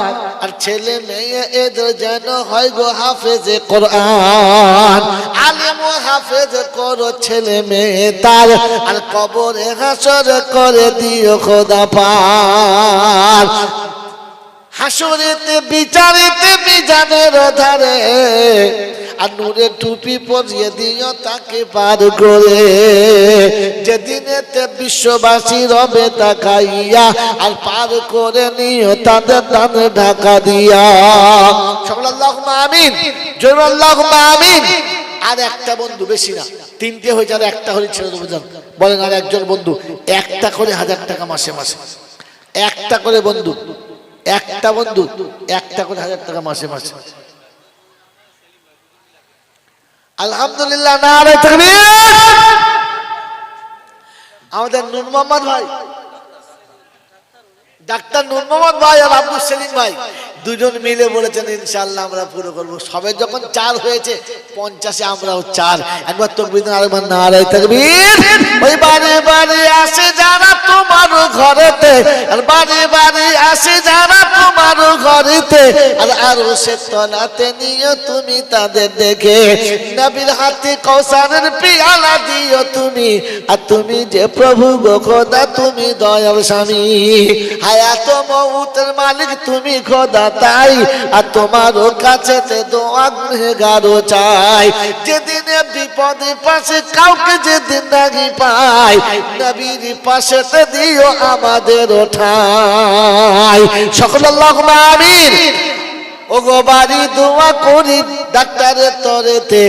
আর ছেলে মেয়ে এদের যেন হয় গো হাফেজে কোরআন। আলেম ও হাফেজ করো ছেলে মেয়ে তার, আর কবরে হাসর করে দিও খোদা পার। হাসরেতে বিচারেতে বিজানের ধারে, আর নূরে টুপি পরিয়ে দিও তাকে পার করে। যেদিনেতে বিশ্ববাসী রবে তাকাইয়া, আর পার করে নিও তাদের দানে ঢাকা দিয়া। সকল আল্লাহুম্মা আমিন, জোরে আল্লাহুম্মা আমিন। আর একটা বন্ধু, বেশি না, 3টে হয়ে যাবে, 1টা হলে ছেড়ে দেবো। বলেন আর একজন বন্ধু 1টা করে 1000 টাকা মাসে মাসে, 1টা করে বন্ধু, 1টা বন্ধু 1টা করে 1000 টাকা মাসে মাসে। আলহামদুলিল্লাহ, নারে তাকবীর। আমাদের নূর মোহাম্মদ ভাই, ডাক্তার নূর মোহাম্মদ ভাই আর আব্দুল সেলিম ভাই দুজন মিলে বলেছেন ইনশাআল্লাহ আমরা পুরো করব। সবে যখন 4 হয়েছে 50-এ আমরাও 4। একবার তাকবীর, আরেকবার নারে তাকবীর। ওই বারে বারে আসে যারা তোমার ঘরেতে, আর বারে বারে আসে যারা তোমার ঘরেতে, আর আরশে তলাতে নিও তুমি তাদের দেখে। নবীর হাতে কৌসারের পিয়ালা দিও তুমি, আর তুমি যে প্রভু গো খোদা তুমি দয়াল স্বামী। হায়াত মউতের মালিক তুমি খোদা তাই, আর তোমারও কাছেতে দোয়া গুনেগারও চাই। যেদিনে বিপদে পাশে কাউকে যেদিন নাহি পাই, নবীর পাশেতে দিও আমাদের ঠাই। সকল আল্লাহুম্মা আমিন। ওগো বাড়ি দোয়া করি ডাক্তারের তরেতে,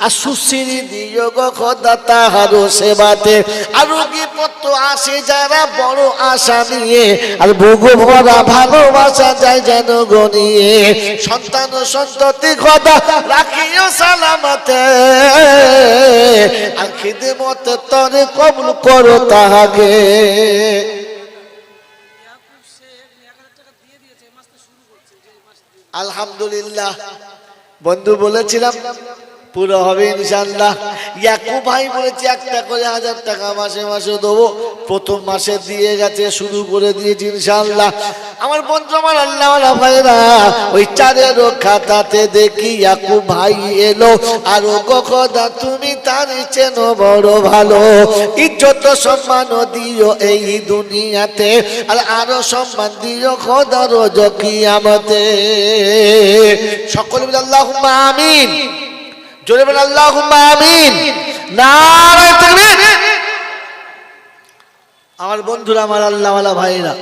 আর সুশ্রী দিও গো খোদা তাহারও সেবাতে। আর রোগী পত্র আসে যারা বড় আশা নিয়ে, আর বুক ভরা ভালোবাসা যায় যেন গনিয়ে। সন্তান ও সন্ততি খোদা রাখিও সালামতে, আর খিদমত তরে কবুল করো তাহাকে। আলহামদুলিল্লাহ বন্ধু, বলেছিলাম পুরো হবে ইনশাআল্লাহ। ইয়াকুব ভাই বলেছে 1টা করে 1000 টাকা মাসে মাসে দেবো। প্রথম মাসে দিয়ে গেছে, শুরু করে দিয়েছি ইনশাআল্লাহ। আমার বন্ধু, আমার আল্লাহওয়ালা ভাইরা, ওই 4-এর খাতাতে দেখি ইয়াকুব ভাই এলো। আর ও গো খোদা তুমি তার চেনো বড় ভালো, ইজ্জত সম্মান দিও এই দুনিয়াতে, আর আরো সম্মান দিও খোদা রোজ কিয়ামতে। সকলে বলে আল্লাহুম্মা আমিন, জোরে বলে আল্লাহুম্মা আমিন, নারে তাকবীর। আমার বন্ধুরা, আমার আল্লাহওয়ালা ভাইরা,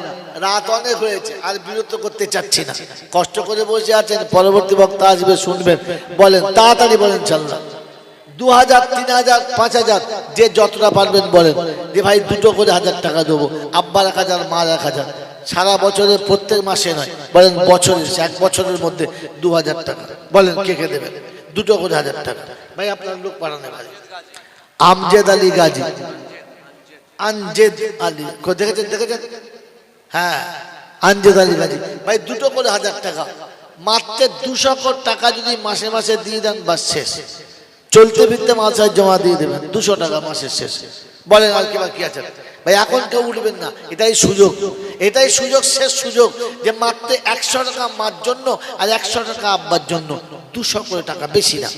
রাত অনেক হয়েছে, আর বিরত করতে চাচ্ছি না। কষ্ট করে বসে আছেন, পরবর্তী বক্তা আসবে, শুনবেন। বলেন তাড়াতাড়ি বলেন ইনশাআল্লাহ। 2000, 3000, 5000 যে যতটা পারবেন বলেন যে ভাই 2টো করে 1000 টাকা দেবো। আব্বা 1000, মা 1000। সারা বছরে, প্রত্যেক মাসে নয়, বলেন বছরে, 1 বছরের মধ্যে 2000 টাকা। বলেন কে কে দেবেন? 2টো করে 1000 টাকা। ভাই আপনার লোক পাঠানে ভাই। আমজেদ আলী গাজী, আনজেদ আলী, দেখেছেন? হ্যাঁ, আনজেদ আলী গাজী ভাই, 2টো করে 1000 টাকা। মাত্র 200 কোটি টাকা যদি মাসে মাসে দিয়ে দেন, বাস শেষ। চলতে ফিরতে মাসায় জমা দিয়ে দেবেন 200 টাকা মাসের শেষে। বলেন আর কি বাকি আছে? ভাই এখন কেউ উঠবেন না, এটাই সুযোগ, এটাই সুযোগ, শেষ সুযোগ, যে মাত্র 100 টাকা মার জন্য আর 100 টাকা আব্বার জন্য 200 করে টাকা, বেশি না,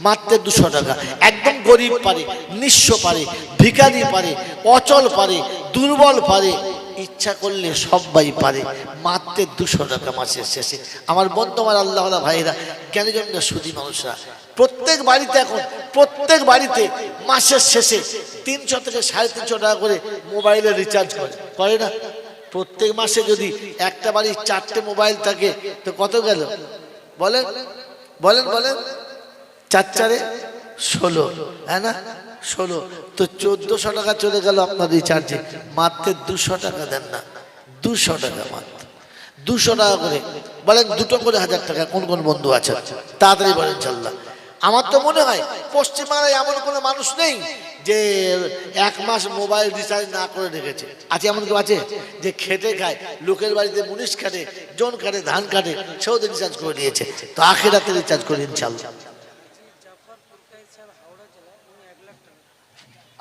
মাত্র 200 টাকা। একদম গরিব পারে, নিঃস্ব পারে, ভিখারি পারে, অচল পারে, দুর্বল পারে, ইচ্ছা করলে সবাই পারে, মাত্র 200 টাকা মাসের শেষে। আমার বন্ধু, আমার আল্লাহ ভাইরা, জ্ঞানীজনরা, সুধী মানুষরা, প্রত্যেক বাড়িতে এখন, প্রত্যেক বাড়িতে মাসের শেষে 300 থেকে 350 টাকা করে মোবাইলে রিচার্জ করে না? প্রত্যেক মাসে যদি একটা বাড়ির 4টে মোবাইল থাকে তো কত গেল বলেন বলেন বলেন? 4 4 16, হ্যাঁ না? 16 তো 1400 টাকা চলে গেল আপনার রিচার্জে। মাত্র 200 টাকা দেন না, 200 টাকা, মাত্র 200 টাকা করে। বলেন দুটো করে 1000 টাকা। কোন কোন বন্ধু আছে তাড়াতাড়ি বলেন ইনশাআল্লাহ। আমার তো মনে হয় পশ্চিমবাংলায় এমন কোনো মানুষ নেই যে 1 মাস মোবাইল রিচার্জ না করে রেখেছে। আছে এমন কেউ আছে যে খেটে খায়, লোকের বাড়িতে মুনিশ কাটে, জন কাটে, ধান কাটে, সেও রিচার্জ করে নিয়েছে? তো আখিরাতে রিচার্জ করে ইনশাআল্লাহ।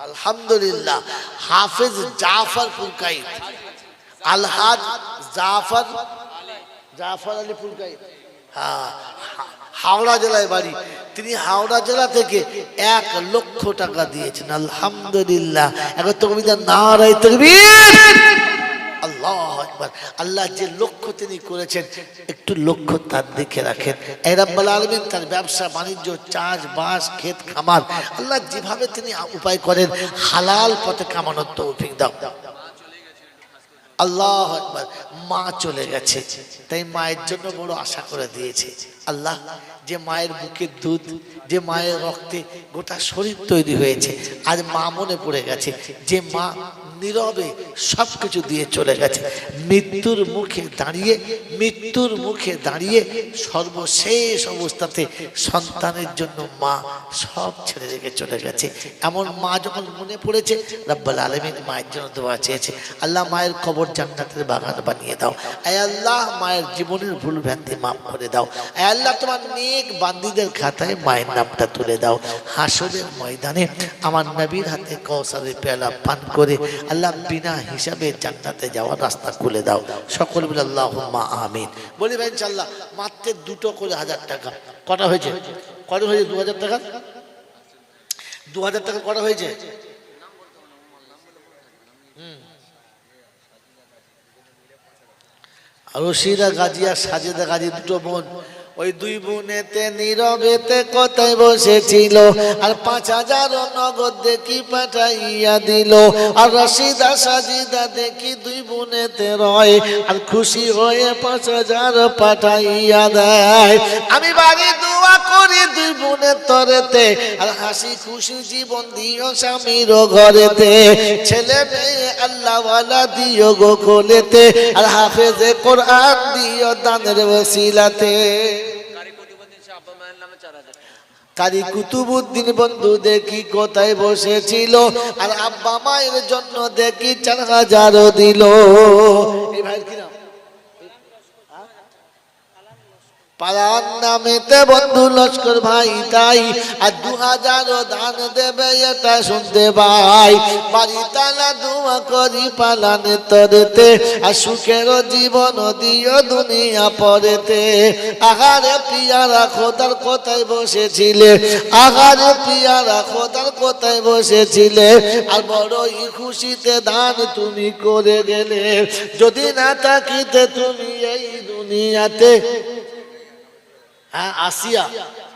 আলহামদুলিল্লাহ, হাফেজ জাফর পুরকাইত, আলহাজ জাফর আলী পুরকাইত, হ্যাঁ, হাওড়া জেলায় বাড়ি। তিনি হাওড়া জেলা থেকে 1 লক্ষ টাকা দিয়েছেন। আলহামদুলিল্লাহ। এখন তো কবিতা নারায়ে তাকবীর, আল্লাহু আকবার। আল্লাহ যে লক্ষ্য তিনি করেছেন, একটু লক্ষ্য তার দিকে রাখেন। এই রব্বুল আলামিন তার ব্যবসা বাণিজ্য, চাষবাস, ক্ষেত খামার, আল্লাহ যেভাবে তিনি উপায় করেন, হালাল পথে কামানোর তৌফিক দাও। আল্লাহু আকবার। মা চলে গেছে, তাই মায়ের জন্য বড় আশা করে দিয়েছে। আল্লাহ, যে মায়ের বুকের দুধ, যে মায়ের রক্তে গোটা শরীর তৈরি হয়েছে, আজ মা মনে পড়ে গেছে। যে মা নীরবে সবকিছু দিয়ে চলে গেছে, মৃত্যুর মুখে দাঁড়িয়ে সর্বশেষ অবস্থাতে সন্তানের জন্য মা সব ছেড়ে রেখে চলে গেছে। এমন মা যখন মনে পড়েছে, রব্বুল আলামিন মায়ের জন্য দোয়া চেয়েছে। আল্লাহ, মায়ের কবর জান্নাতের বাগান বানিয়ে দাও। আয় আল্লাহ, মায়ের জীবনের ভুল ভ্রান্তি মাফ করে দাও। আয় আল্লাহ, তোমার নেক বান্দীদের খাতায় মায়ের নামটা তুলে দাও। হাসরের ময়দানে আমার নবীর হাতে কাউসারের পেয়ালা পান করে আল্লাহ বিনা হিসাবে জান্নাতে যাওয়ার রাস্তা খুলে দাও। সকল বলে আল্লাহুম্মা আমিন। বলি ভাই ইনশাআল্লাহ, মাত্র 2 করে 1000 টাকা। কটা হয়েছে? কত হয়েছে? 2000 টাকা। 2000 টাকা কটা হয়েছে? রশিদা গাজী আর সাজেদা গাজী, 2 বোন। ওই 2 বোনেতে নীরবেতে কোথায় বসেছিল, আর 5000 নগদ দেখি পাঠাইয়া দিল। আর রশিদা সাজিদা দেখি 2 বোনেতে রয়, আর খুশি হয়ে 5000 পাঠাইয়া দেয়। আমি বাড়ি দোয়া করি 2 বোনের তরেতে, আর হাসি খুশি জীবন দিও স্বামীর ঘরেতে। ছেলে মেয়ে আল্লাহওয়ালা দিও গো কোলেতে, আর হাফেজে কোরআন দিও দানের ওসিলাতে। কারি কুতুবউদ্দিন বন্ধু দেখি কোথায় বসেছিল, আর আব্বা মায়ের জন্য দেখি 4000 দিল। এই ভাই কি নাম? পালান নামেতে বন্ধু লস্কর ভাই তাই, আর 2000 দান দেবে এটা শুনতে ভাই। বাড়ি তালা দোয়া করি পালানে তরেতে, আর সুখের জীবন দিও দুনিয়া পরেতে। আহারে পিয়ারা খোদার কোথায় বসেছিলে, আহারে পিয়ারা খোদার কোথায় বসেছিলে, আর বড়ই খুশিতে দান তুমি করে গেলে। যদি না থাকিতে তুমি এই দুনিয়াতে। আসিয়া,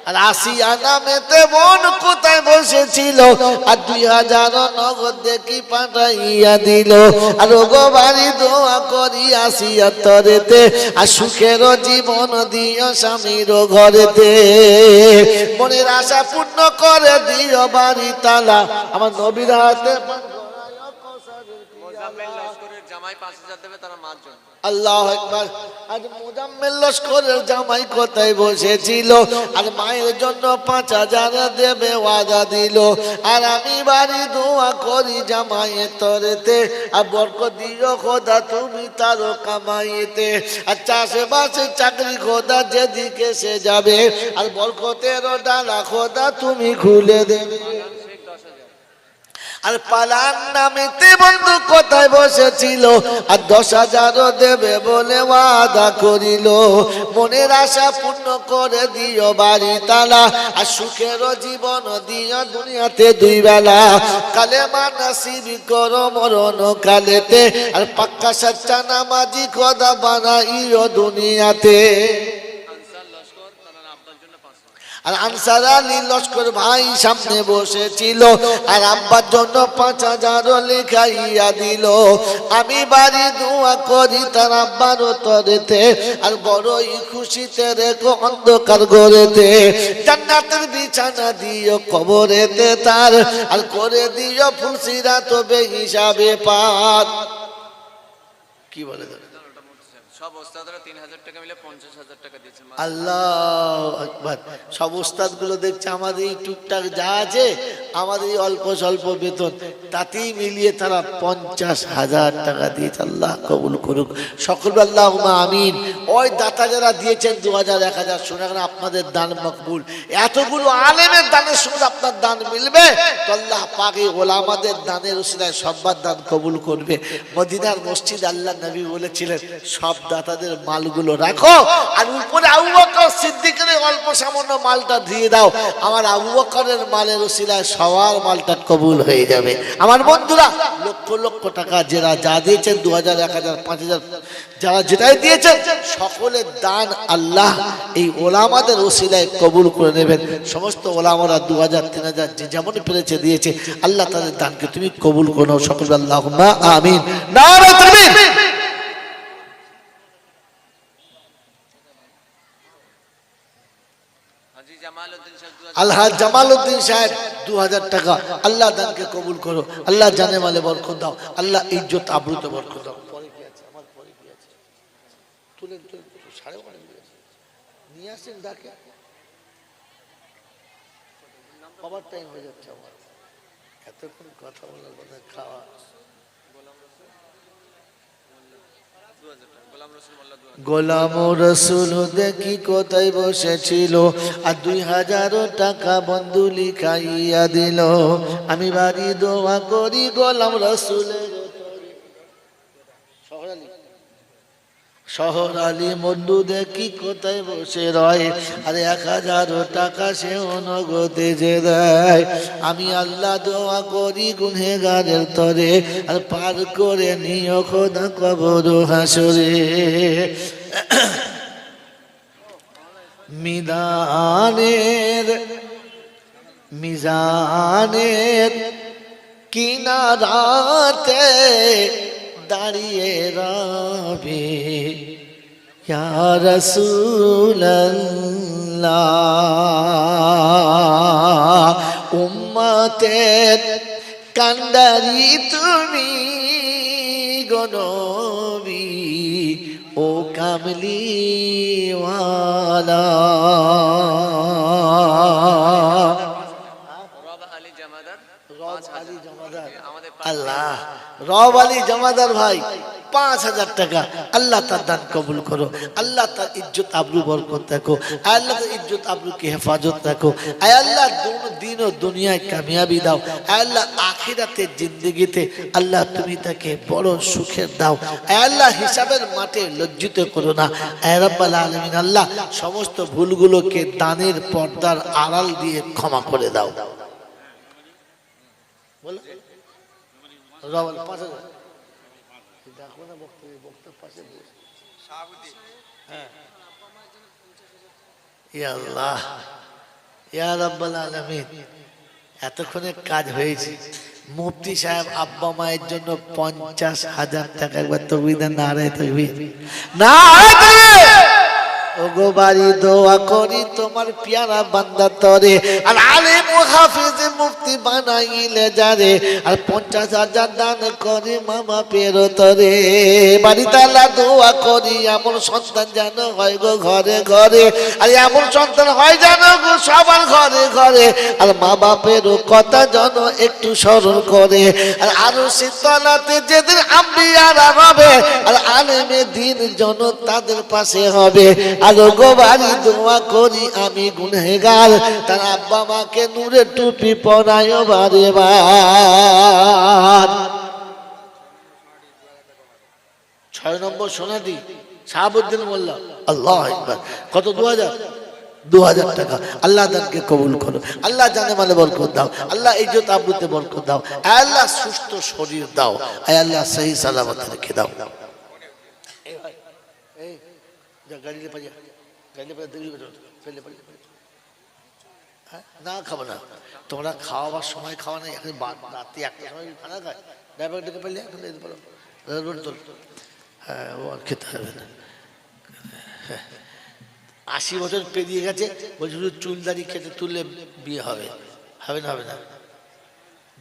আর আসিয়া নামেতে বোন কোথায় বসেছিল, আর 2000 নগদ দেখি পাঠাইয়া দিল। আর ওগো বাড়ি দোয়া করি আসিয়া তরেতে, আর সুখের জীবন দিও স্বামীর ঘরেতে। মনের আশা পূর্ণ করে দিও বাড়ি তালা, আমার নবীর হাতে। আল্লাহু আকবার। আজ মুজাম্মিল লস্করের জামাই কোথায় বসেছিল, আর মায়ের জন্য 5000 দেবে ওয়াদা দিল। আর আমি বাড়ি দোয়া করি জামাইয়ের তরেতে, আর বরকত দিও খোদা তুমি তার কামাইতে। আর চাষে বাসে চাকরি খোদা যেদিকে সে যাবে, আর বরকতের ডালা খোদা তুমি খুলে দেবে। আর পালান নামেতে বন্ধু কোথায় বসেছিল আর 10,000 দেবে বলে ওয়াদা করিল মনের আশা পূর্ণ করে দিও বাড়ি তালা আর সুখের জীবন দিও দুনিয়াতে 2 বেলা কালেমা নসিব করো মরণ কালেতে আর পাক্কা সচ্চা নামাজি খোদা বানাইও দুনিয়াতে আর আনসার আলী লস্কর ভাই সামনে বসেছিল আর আব্বার জন্য 5,000 লেখাইয়া দিল আমি বাড়ি দোয়া করি তার আব্বার তরেতে আর বড়ই খুশিতে রেখো অন্ধকার গড়েতে জান্নাতের বিছানা দিও কবরেতে তার আর করে দিও ফুলসিরা তবে হিসাবে পার কি বলে সব ওস্তাদরা 3,000 টাকা মিলে 50,000 টাকা দিয়েছে আল্লাহু আকবার সব ওস্তাদগুলো দেখছে আমাদের এই টুকটাক যা আছে আমাদের এই অল্প স্বল্প বেতন তাতেই মিলিয়ে তারা 50,000 টাকা দিয়েছে আল্লাহ কবুল করুক সকল আল্লাহুম্মা আমিন ওই দাতা যারা দিয়েছেন 2,000 1,000 শোনা গেল আপনাদের দান মকবুল এতগুলো আলেমের দানের সঙ্গে আপনার দান মিলবে তো আল্লাহ পাক এই ওলামাদের দানের উসিলায় সবার দান কবুল করবে মদিনার মসজিদ আল্লাহ নবী বলেছিলেন সব দাতাদের মালগুলো রাখো আর উপরে আবু বকর সিদ্দিকের অল্প সামান্য মালটা দিয়ে দাও আমার আবু বকরের মালের উসিলায় সবার মালটা কবুল হয়ে যাবে আমার বন্ধুরা লক্ষ লক্ষ টাকা যারা যা দিয়েছেন 2,000 1,000 5,000 যারা যেটাই দিয়েছেন সকলের দান আল্লাহ এই ওলামাদের উসিলায় কবুল করে নেবেন সমস্ত ওলামারা 2,000 3,000 যে যেমন পেরেছে দিয়েছে আল্লাহ তাদের দানকে তুমি কবুল করো সকল আল্লাহুম্মা আমিন নারে তাকবীর আলহাজ জামালউদ্দিন সাহেব 2,000 টাকা আল্লাহ দানকে কবুল করো আল্লাহ জানে মালে বরকত দাও আল্লাহ ইজ্জত আবরুতে বরকত দাও পরে কি আছে আমার পরে কি আছে তুলে 12:30 নিয়ে আসেন ডাকে ওভার টাইম হয়ে যাচ্ছে আমার এতক্ষণ কথা বলার কথা খাওয়া গোলাম রসুল দেখি কোথায় বসেছিল আর 2,000 টাকা বন্ধু লিখাইয়া দিল আমি বাড়ি দোয়া করি গোলাম রসুলের শহর আলী বন্ধু দেখি কোথায় বসে রয় আর 1,000 টাকা সে নগদে যে দেয় আমি আল্লাহ দোয়া করি গুনহেগারের তরে আর পার করে নিও খোদা কবর হাসরে মিজানের কিনারাতে দাঁড়িয়ে রবে ইয়া রাসূলুল্লাহ উম্মতের কান্ডারি তুমি গো নবী ও কামলিওয়ালা আল্লাহ রব আলী জমাদার ভাই 5,000 টাকা আল্লাহ তার দান কবুল করো আল্লাহ তার ইজ্জত আবরু বরকত রাখো আল্লাহ তার ইজ্জত আবরুকে হেফাজত রাখো আল্লাহ দিন ও দুনিয়ায় কামিয়াবি দাও আল্লাহ আখিরাতের জিন্দেগিতে আল্লাহ তুমি তাকে বড় সুখের দাও আল্লাহ হিসাবের মাঠে লজ্জিত করো না রব্বুল আলামিন আল্লাহ সমস্ত ভুলগুলোকে দানের পর্দার আড়াল দিয়ে ক্ষমা করে দাও বলো রব 5,000 দেখো না বক্তব্যের পাশে হ্যাঁ ইয়া আল্লাহ ইয়া রাব্বুল আলামিন এতক্ষণে কাজ হয়েছে মুফতি সাহেব আব্বা মায়ের জন্য 50,000 টাকা একবার তাকবীর নারায়ে তাকবীর নারায়ে তাকবীর ওগো বাড়ি দোয়া করি তোমার পিয়ারা বান্দা তরে আর আলেম ও হাফেজ মুফতি বানাইলে যারে আর 50,000 দান করে মামা পেরো তরে বাড়ি তালা দোয়া করি এমন সন্তান যেন হয় গো ঘরে ঘরে আর এমন সন্তান হয় যেন গো সবার ঘরে ঘরে আর মা বাপেরও কথা যেন একটু স্মরণ করে আর আরো শীতলাতে যেদিন আম্বিয়ারা রবে আর আলেমে দিন যেন তাদের পাশে হবে আলো গো বাড়ি দোয়া করি আমি গুনহেগার, তার আব্বা মাকে নূরের টুপি পরায় বারে বার। 6 নম্বর সোনাদি শাহাবুদ্দিন মোল্লা, আল্লাহ আকবার। কত? 2000 টাকা। আল্লাহ দানকে কবুল করো, আল্লাহ জানে মালে বরকত দাও, আল্লাহ ইজ্জত আবরুতে বরকত দাও, আল্লাহ সুস্থ শরীর দাও, আল্লাহ সহি সালামত রেখে দাও। না খাবো না, তোমরা খাওয়াবার সময় খাওয়া নেই, এখন রাত্রি 1টার সময় খানা খায়, ড্রাইভার ডেকে পেলে এখন বলো হ্যাঁ ও আর খেতে হবে না। 80 বছর পেরিয়ে গেছে, বলছে শুধু চুলদারি কেটে তুললে বিয়ে হবে। হবে না? হবে না,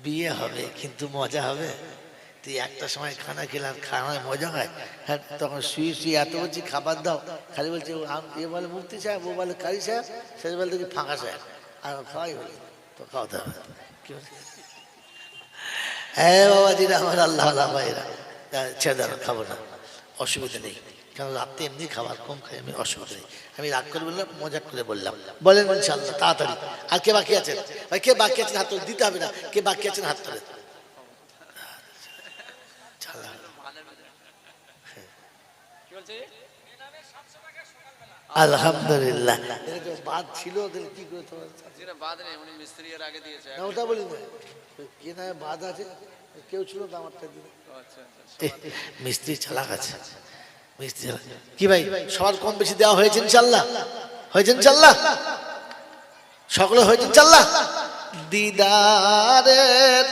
বিয়ে হবে কিন্তু মজা হবে। তুই 1টার সময় খানা খেলে আর খানায় মজা হয়? হ্যাঁ, তখন শুয়ে শুয়ে এত বলছি খাবার দাও, খালি বলছে এ বলে মুফতি সাহেব, ও বলে কারি সাহেব, সে বলে দেখি ফাঁকা সাহেব, আর খাওয়াই বলি তো খাওয়াতে হবে। কি বলছে? হ্যাঁ বাবাজিরা আমার আল্লাহ ভাইরা, ছেড়ে দেন, খাবো না, অসুবিধা নেই, কারণ রাত্রে এমনি খাবার কম খাই আমি, অসুবিধা নেই। আমি রাগ করে বললাম, মজা করে বললাম। বলেন ইনশাআল্লাহ তাড়াতাড়ি। আর কে বাকি আছেন ভাই? কে বাকি আছেন হাত তুলে, দিতে হবে না, কে বাকি আছেন হাত তুলে। আলহামদুলিল্লাহ। বাদ ছিল কি করে তোমার? বাদ নেই, উনি মিস্ত্রি এর আগে দিয়েছে। না ওটা বলি না, কে না বাদ আছে, কেউ ছিল তো আমারটা দিন। মিস্ত্রি চালাক আছে, মিস্ত্রি কি ভাই সবার কম বেশি দেওয়া হয়েছে ইনশাআল্লাহ? হয়েছে ইনশাআল্লাহ? সকলে হয়েছে ইনশাআল্লাহ? দিদারের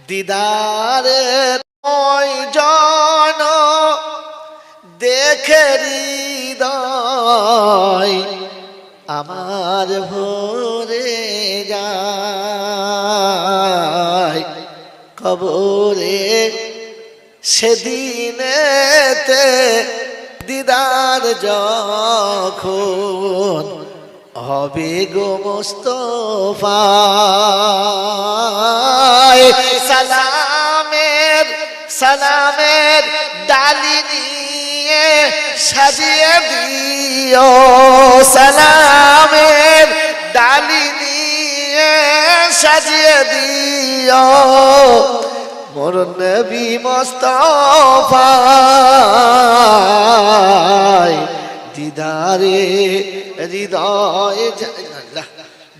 দিদারের ওই জন দেখে হৃদয় আমার ভরে যায়, কবরে সেদিনেতে দিদার যখন হবে গো মুস্তাফা, সালামের সালামের ডালি নিয়ে সাজিয়ে দিও, সালামের ডালি নিয়ে সাজিয়ে দিও মোর নবী মুস্তাফা, দিদারে হৃদয়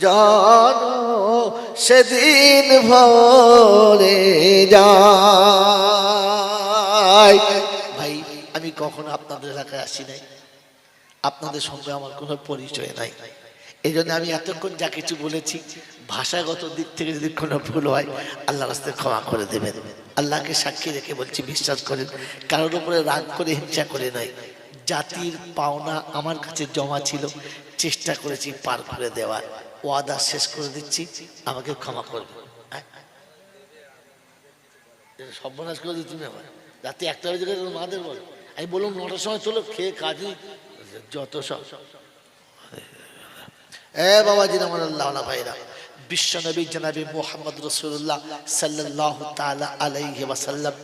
জন সেদিন ভরে যায়। ভাই আমি কখনো আপনাদের এলাকায় আসি নাই, আপনাদের সঙ্গে আমার কোনো পরিচয় নাই, এই জন্য আমি এতক্ষণ যা কিছু বলেছি ভাষাগত দিক থেকে যদি কোনো ভুল হয় আল্লাহর রাস্তায় ক্ষমা করে দেবেন। আল্লাহকে সাক্ষী রেখে বলছি, বিশ্বাস করেন কারোর উপরে রাগ করে হিংসা করে নয়, জাতির পাওনা আমার কাছে জমা ছিল, চেষ্টা করেছি পার করে দেওয়ার, ওয়াদা শেষ করে দিচ্ছি, আমাকে ক্ষমা করবে। সর্বনাশ করে দিচ্ছি না, রাতে 1টা বাজে মাদের বল, আমি বললাম 9টার সময় চলো, খেয়ে কাজে যত সব। বাবাজিরা আমার আল্লাহ ভাইরা, বিশ্বনবী জনাবি মুহাম্মদ রাসূলুল্লাহ সাল্লাল্লাহু তাআলা আলাইহি ওয়াসাল্লাম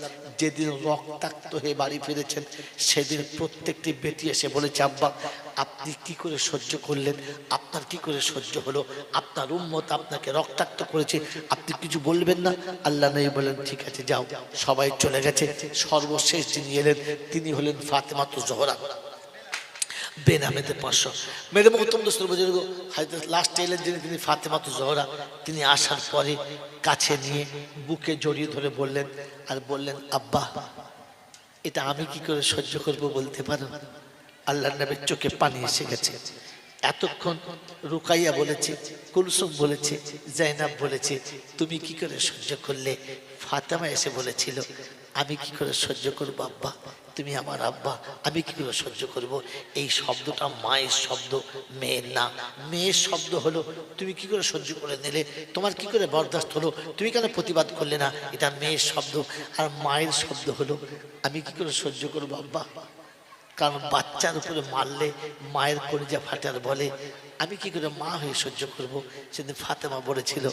যেদিন রক্তাক্ত হয়ে বাড়ি ফিরেছেন, সেদিন প্রত্যেকটি বেটি এসে বলেছে, আব্বা আপনি কি করে সহ্য করলেন, আপনার কি করে সহ্য হলো, আপনার উম্মত আপনাকে রক্তাক্ত করেছে, আপনি কিছু বলবেন না? আল্লাহ নবী বলেন, ঠিক আছে যাও। সবাই চলে গেছে, সর্বশেষ যিনি এলেন তিনি হলেন ফাতেমাতুজ জোহরা বেনামেতে 500 মেরে মহতম দোস্ত বুজুর্গ হযরত লাস্ট এলেন যিনি, তিনি ফাতেমাতুজ জোহরা। তিনি আসার পরে কাছে নিয়ে বুকে জড়িয়ে ধরে বললেন, আর বললেন, আব্বা এটা আমি কি করে সহ্য করব বলতে পারো? আল্লাহর নবীর চোখে পানি এসে গেছে। এতক্ষণ রুকাইয়া বলেছে, কুলসুম বলেছে, জাইনাব বলেছে, তুমি কি করে সহ্য করলে? ফাতেমা এসে বলেছিল, আমি কি করে সহ্য করবো আব্বা, তুমি আমার আব্বা, আমি কি করে সহ্য করব? এই শব্দটা মায়ের শব্দ, মেয়ের না। মেয়ের শব্দ হলো, তুমি কি করে সহ্য করে নিলে, তোমার কি করে বরদাস্ত হলো, তুমি কেন প্রতিবাদ করলে না, এটা মেয়ের শব্দ। আর মায়ের শব্দ হলো, আমি কি করে সহ্য করবো আব্বা? কারণ বাচ্চার উপরে মারলে মায়ের কলিজা ফাটার বলে। আমি কি করে মা হয়ে সহ্য করব? সেদিন ফাতেমা বলেছিল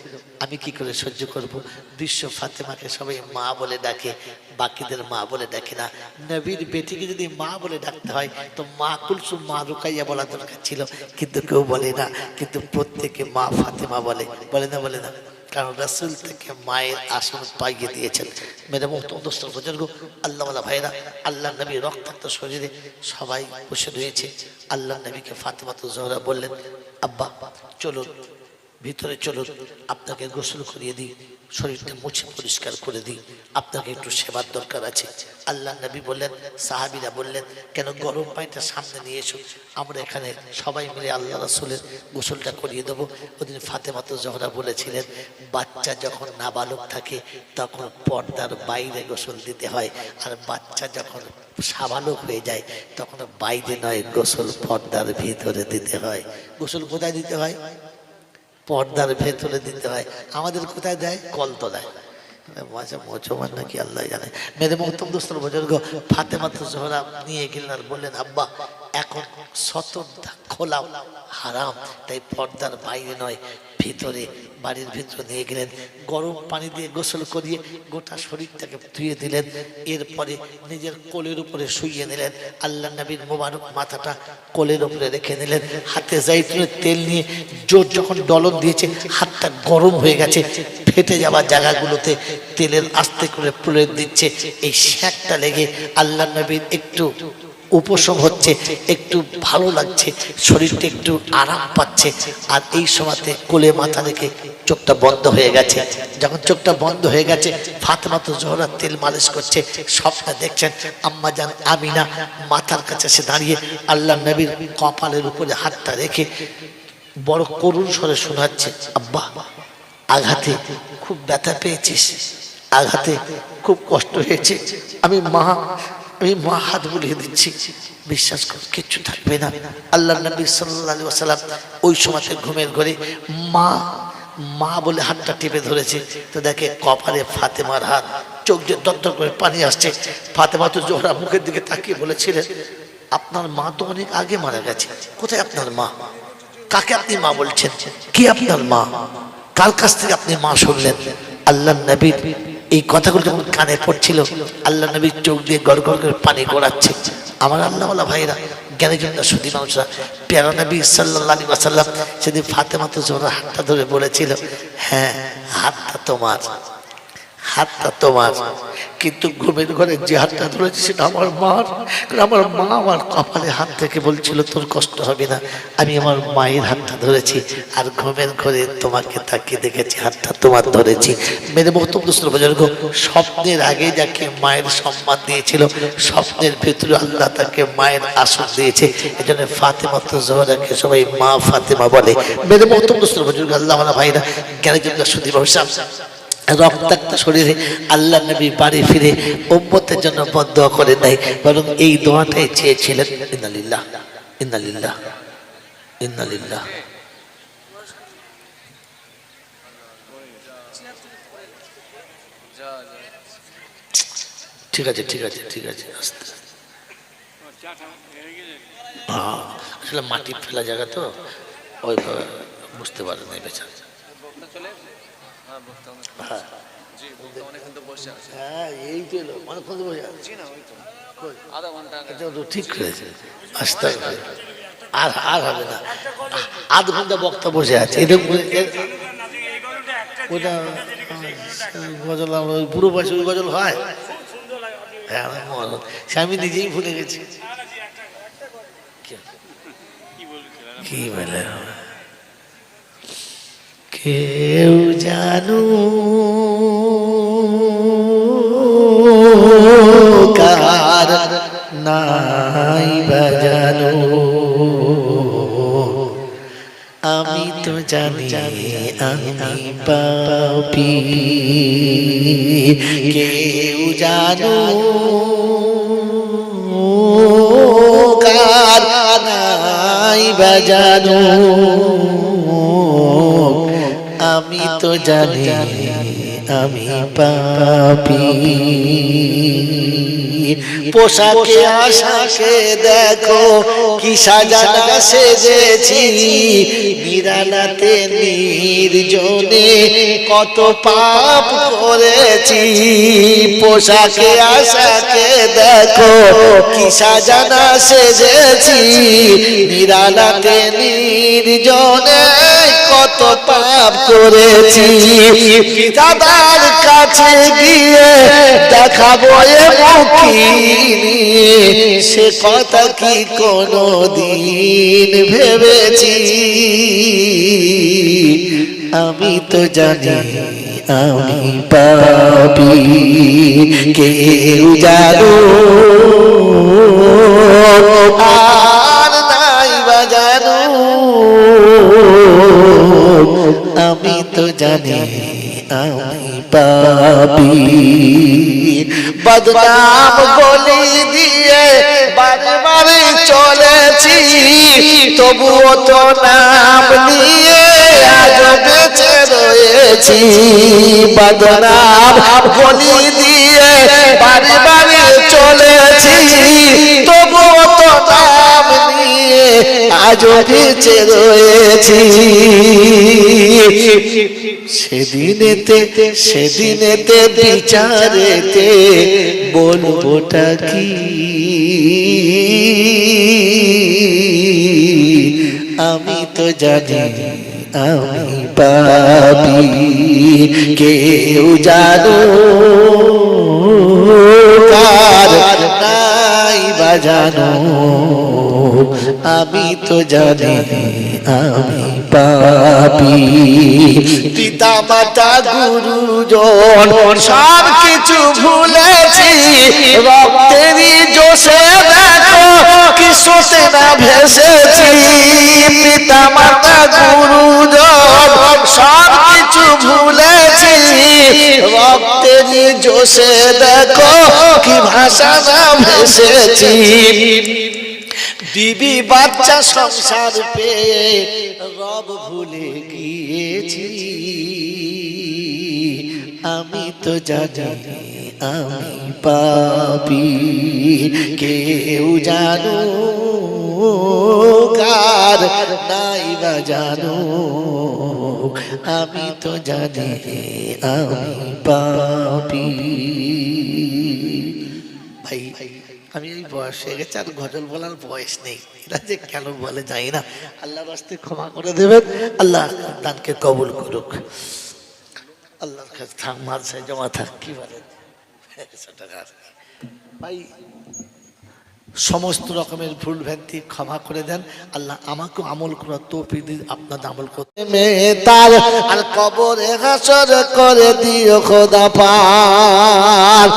আমি কি করে সহ্য করব? বিশ্ব ফাতেমাকে সবাই মা বলে ডাকে, বাকিদের মা বলে ডাকে না। নবীর বেটিকে যদি মা বলে ডাকতে হয় তো মা কুলসুম, মা রুকাইয়া বলা দরকার ছিল, কিন্তু কেউ বলে না। কিন্তু প্রত্যেকে মা ফাতেমা বলে, বলে না? বলে না? কারণ রাসূল থেকে মায়ের আসন পাইয়ে দিয়েছেন। মেরে মুহতরম বুজুর্গ, আল্লাহওয়ালা ভাইরা, আল্লাহ নবী রক্তাক্ত শরীরে সবাই বসে রয়েছে। আল্লাহ নবীকে ফাতেমা জোহরা বললেন, আব্বা চলুন ভিতরে চলুন, আপনাকে গোসল করিয়ে দিই, শরীরটা মুছে পরিষ্কার করে দিই, আপনাকে একটু সেবার দরকার আছে। আল্লাহ নবী বললেন, সাহাবীরা বললেন, কেন গরম পানিটা সামনে নিয়ে এসো, আমরা এখানে সবাই মিলে আল্লাহ রাসূলের গোসলটা করিয়ে দেবো। ওদিন ফাতেমা জোহরা বলেছিলেন, বাচ্চা যখন নাবালক থাকে তখন পর্দার বাইরে গোসল দিতে হয়, আর বাচ্চা যখন সাবালক হয়ে যায় তখন বাইরে নয়, গোসল পর্দার ভিতরে দিতে হয়। গোসল কোথায় দিতে হয়? পর্দার ভেতরে দিতে হয়। আমাদের কোথায় দেয়? কলতলায়। মুসলমান নাকি আল্লাহ জানে। মেরে মুহতরম দোস্তর বুজুর্গ, ফাতেমা জোহরা নিয়ে গেলেন আর বললেন, আব্বা এখন সতর্কতা খোলা হারাম, তাই পর্দার বাইরে নয় ভিতরে, বাড়ির ভিতরে নিয়ে গেলেন। গরম পানি দিয়ে গোসল করিয়ে গোটা শরীরটাকে ধুয়ে দিলেন। এরপরে নিজের কোলের উপরে শুইয়ে নিলেন। আল্লাহ নবীর মোবারক মাথাটা কোলের উপরে রেখে নিলেন। হাতে জাইতুনের তেল নিয়ে জোর যখন ডলন দিয়েছে, হাতটা গরম হয়ে গেছে, ফেটে যাওয়া জায়গাগুলোতে তেলের আস্তে করে প্রলেপ দিচ্ছে। এই শ্যাকটা লেগে আল্লাহ নবীর একটু উপশম হচ্ছে, একটু ভালো লাগছে, শরীরটা একটু আরাম পাচ্ছে। আর এই সময়তে কোলে মাথা রেখে চোখটা বন্ধ হয়ে গেছে। যখন চোখটা বন্ধ হয়ে গেছে, ফাতেমা জোহরা তেল মালিশ করছে, স্বপ্নে দেখছেন আম্মা জান আমিনা মাথার কাছে এসে দাঁড়িয়ে আল্লাহ নবীর কপালের উপরে হাতটা রেখে বড় করুণ স্বরে শোনাচ্ছে, আব্বা আঘাতে খুব ব্যথা পেয়েছিস, আঘাতে খুব কষ্ট হয়েছে, আমি মা হাত বুলিয়ে দিচ্ছি, বিশ্বাস কর কিচ্ছু থাকবে না। আল্লাহ নবী সাল্লাল্লাহু আলাইহি ওয়াসাল্লাম ওই সময়তে ঘুমের ঘরে মা বলে হাতটা টিপে ধরেছে, তো দেখে কপালে ফাতেমার হাত, চোখ দিয়ে দরদর করে পানি আসছে। ফাতেমা জোহরা মুখের দিকে তাকিয়ে বলেছিলেন, আপনার মা তো অনেক আগে মারা গেছে, কোথায় আপনার মা? কাকে আপনি মা বলছেন? কি আপনার মা? কার কাছ থেকে আপনি মা শুনলেন? আল্লাহ নবীর এই কথাগুলো যখন কানে পড়ছিল, আল্লাহ নবীর চোখ দিয়ে গড় গড় করে পানি গড়াচ্ছে। আমার আল্লাহওয়ালা ভাইরা, জ্ঞানী জন্য সুধী মানুষরা, প্যারা নবী সাল্লাল্লাহু আলাইহি ওয়াসাল্লাম সেদিন ফাতেমা জোহরা হাতটা ধরে বলেছিল, হ্যাঁ হাতটা তোমার, হাতটা তোমার, কিন্তু ঘুমের ঘরে যে হাতটা ধরেছে সেটা আমার মার। আমার মা আমার কপালে হাত থেকে বলছিল তোর কষ্ট হবে না, আমি আমার মায়ের হাতটা ধরেছি, আর ঘুমের ঘরে তোমাকে তাকিয়ে দেখেছি হাতটা তোমার ধরেছি। মেরে মুহতরম দোস্তর বুজুর্গ, স্বপ্নের আগে যাকে মায়ের সম্মান দিয়েছিল, স্বপ্নের ভিতরে আল্লাহ তাকে মায়ের আসন দিয়েছে। এই জন্য ফাতেমা জোহরাকে সবাই মা ফাতেমা বলে। মেরে মুহতরম দোস্তর বুজুর্গ, আল্লাহ ভাইরা, জ্ঞানী জন্য সুধী ভবিষ্যৎ রক্তাক্ত শরীরে আল্লাহ নবী বাড়ি ফিরে উম্মতের জন্য বদদোয়া করে নাই, বরং এই দোয়াটাই চেয়েছিলেন, ইন্নালিল্লাহ ইন্নালিল্লাহ ইন্নালিল্লাহ। ঠিক আছে ঠিক আছে ঠিক আছে, আস্তে আসলে মাটি ফেলা জায়গা তো ওইভাবে বুঝতে পারে নাই বেচারা। হ্যাঁ এই তো অনেকক্ষণ বসে আছে, ঠিক করেছে, আসতে আর আর হবে না, আধ ঘন্টা বক্তা বসে আছে। ওটা গজল পুরো বয়সে ওই গজল হয়, হ্যাঁ সে আমি নিজেই ভুলে গেছি। কি বলে কেউ জানো কার নাই বাজানো, আমি তো জানি আমি পাপী, কেউ জানো কার নাই বাজানো, আমি তো জানি আমি পাপী। পোশাকে আশাকে দেখো কি সাজানা সেজেছি, নিরালাতে নির্জনে কত পাপ করেছি। পোশাকে আশাকে দেখো কি সাজানা সেজেছি, নিরালাতে নির্জনে কত পাপ করেছি। পিতাদার কাছে গিয়ে দেখাবো এ মুখি নিয়ে, সে কথা কি কোনো দিন ভেবেছি। আমি তো জানি আমি পাপী, কেউ জানো আর নাই বা জানো। আমি তো জানি আমি পাপী, বদনাম বলি দিয়ে বারে বারে চলেছি, তবুও তো নাম নিয়ে আজ বেঁচে রয়েছি। বদনাম বলি দিয়ে বারে বারে চলেছি, তবুও তো নাম নিয়ে আজ বেঁচে রয়েছি। সেদিনেতে বিচারেতে বলবোটা কি, আমি তো জানি আমি পাপী, কেউ জানো কার নাই বা জানো। আমি তো জানি আমি পাপী, পিতা মাতা গুরুজন সব কিছু ভুলেছি, রক্তেরই জোশে দেখো কি সোতে না ভেসেছি। পিতা মাতা গুরুজন সব কিছু ভুলেছি, রক্তেরই জোশে দেখো কি ভাষা না ভেসেছি। বিবি বাচ্চা সংসার পেয়ে রব ভুলে গিয়েছি। আমি তো জানি আমি পাপী, কেউ জানো কার নাই বা জানো। আমি তো জানি আমি পাপী। ভাই আমি এই বয়স হয়ে গেছে, আর গজল বলার বয়স নেই, এটা যে কেন বলে যাই না। আল্লাহর রাস্তে ক্ষমা করে দেবেন, আল্লাহ দানকে কবুল করুক। আল্লাহর কাছে থাক, মাদ্রাসায় জমা থাক, কি বলেন ভাই। সমস্ত রকমের ভুল ভ্রান্তি ক্ষমা করে দেন, আল্লাহ আমাকে আমল করার তৌফিক দিন, আপনাদের আমল করতে তার আর কবরে হাসর করে দিও খোদা পার।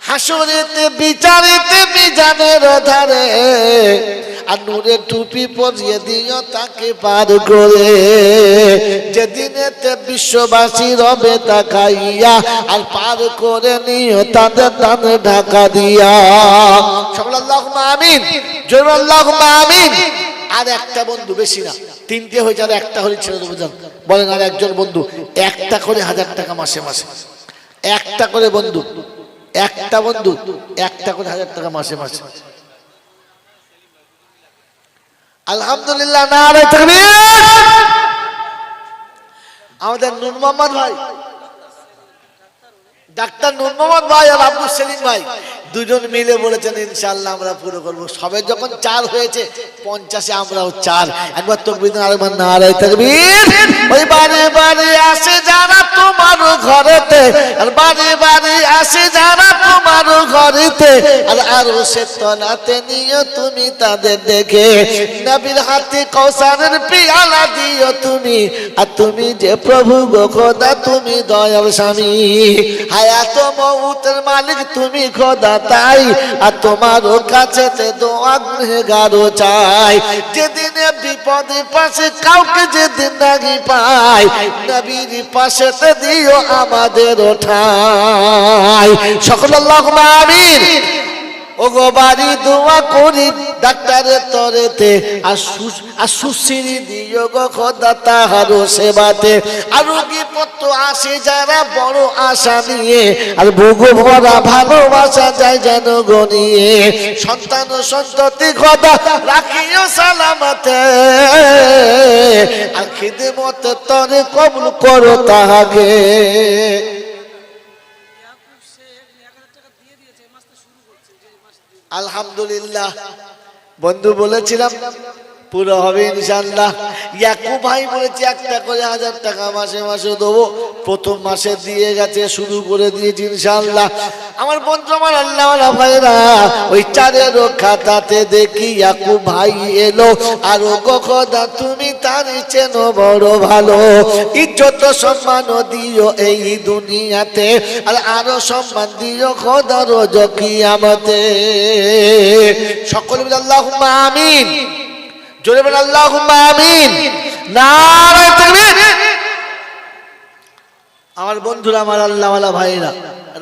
হাসরেতে বিচারেতে মিজানের ধারে, আর নূরে টুপি পরিয়ে দিও তাকে পার করে। যেদিনেতে বিশ্ববাসী রবে তাকাইয়া, আর পার করে নিও তাদের দানে ঢাকা দিয়া। সকল আল্লাহুম্মা আমিন, জোরে আল্লাহুম্মা আমিন। আর একটা বন্ধু, বেশি না, তিনটে হয়েছে, আর একটা হলে ছেড়ে দেবো। বলেন আর একজন বন্ধু একটা করে 1000 টাকা মাসে মাসে, একটা করে বন্ধু, একটা বন্ধু একটা করে 1000 টাকা মাসে মাসে। আলহামদুলিল্লাহ, নারে তাকবীর। আমাদের নূর মোহাম্মদ ভাই, ডাক্তার নূর মোহাম্মদ ভাই আর আব্দুল সেলিম ভাই দুজন মিলে বলেছেন ইনশাআল্লাহ আমরা পুরো করবো। সবে যখন 4 হয়েছে, 50-এ আমরাও 4। একবার তাকবীর, আরেকবার নারে তাকবীর। ওই বারে বারে আসে যারা তোমার ঘরেতে, আর বারে বারে আসে যারা তোমার ঘরেতে, আর আরশের তলাতে নিও তুমি তাদের দেখে। নবীর হাতে কৌসারের পিয়ালা দিও তুমি, আর তুমি যে প্রভু গো খোদা, তুমি দয়াল স্বামী। হায়াত মউতের মালিক তুমি খোদা, তাই আর তোমার কাছে দোয়া গুনেগারও চাই। যেদিনে বিপদে পাশে কাউকে যেদিন নাহি পাই, নবীর পাশেতে দিও আমাদের ঠাই। সকল আল্লাহুম্মা আমিন। ওগো বাড়ি দোয়া করি ডাক্তারের তরেতে আর সুশ্রী দিও গো খোদা তাহারও সেবাতে। আর রোগী পত্র আসে যারা বড় আশা নিয়ে, আর বুকু ভরা ভালোবাসা যায় যেন গনিয়ে। সন্তান ও সন্ততি খোদা রাখিও সালামতে, আর খিদমত তরে কবুল করো তাহাকে। আলহামদুলিল্লাহ বন্ধু বলেছিলাম পুরো হবে ইনশাআল্লাহ। ইয়াকুব ভাই বলেছে একটা করে 1000 টাকা মাসে মাসে দেবো। প্রথম মাসে দিয়ে গেছে, শুরু করে দিয়েছি ইনশাআল্লাহ। আমার বন্ধু, আমার আল্লাহওয়ালা ভাইরা, ওই 4 খাতাতে দেখি ইয়াকুব ভাই এলো। আর গো খোদা তুমি তারই চেনো বড় ভালো, ইজ্জত সম্মান দিও এই দুনিয়াতে, আর আরো সম্মান দিও খোদা রোজ কিয়ামতে। সকলে বলে আল্লাহুম্মা আমিন। জোরে বলেন আল্লাহুম্মা আমিন। নারে তাকবীর। আমার বন্ধুরা, আমার আল্লাহওয়ালা ভাইরা,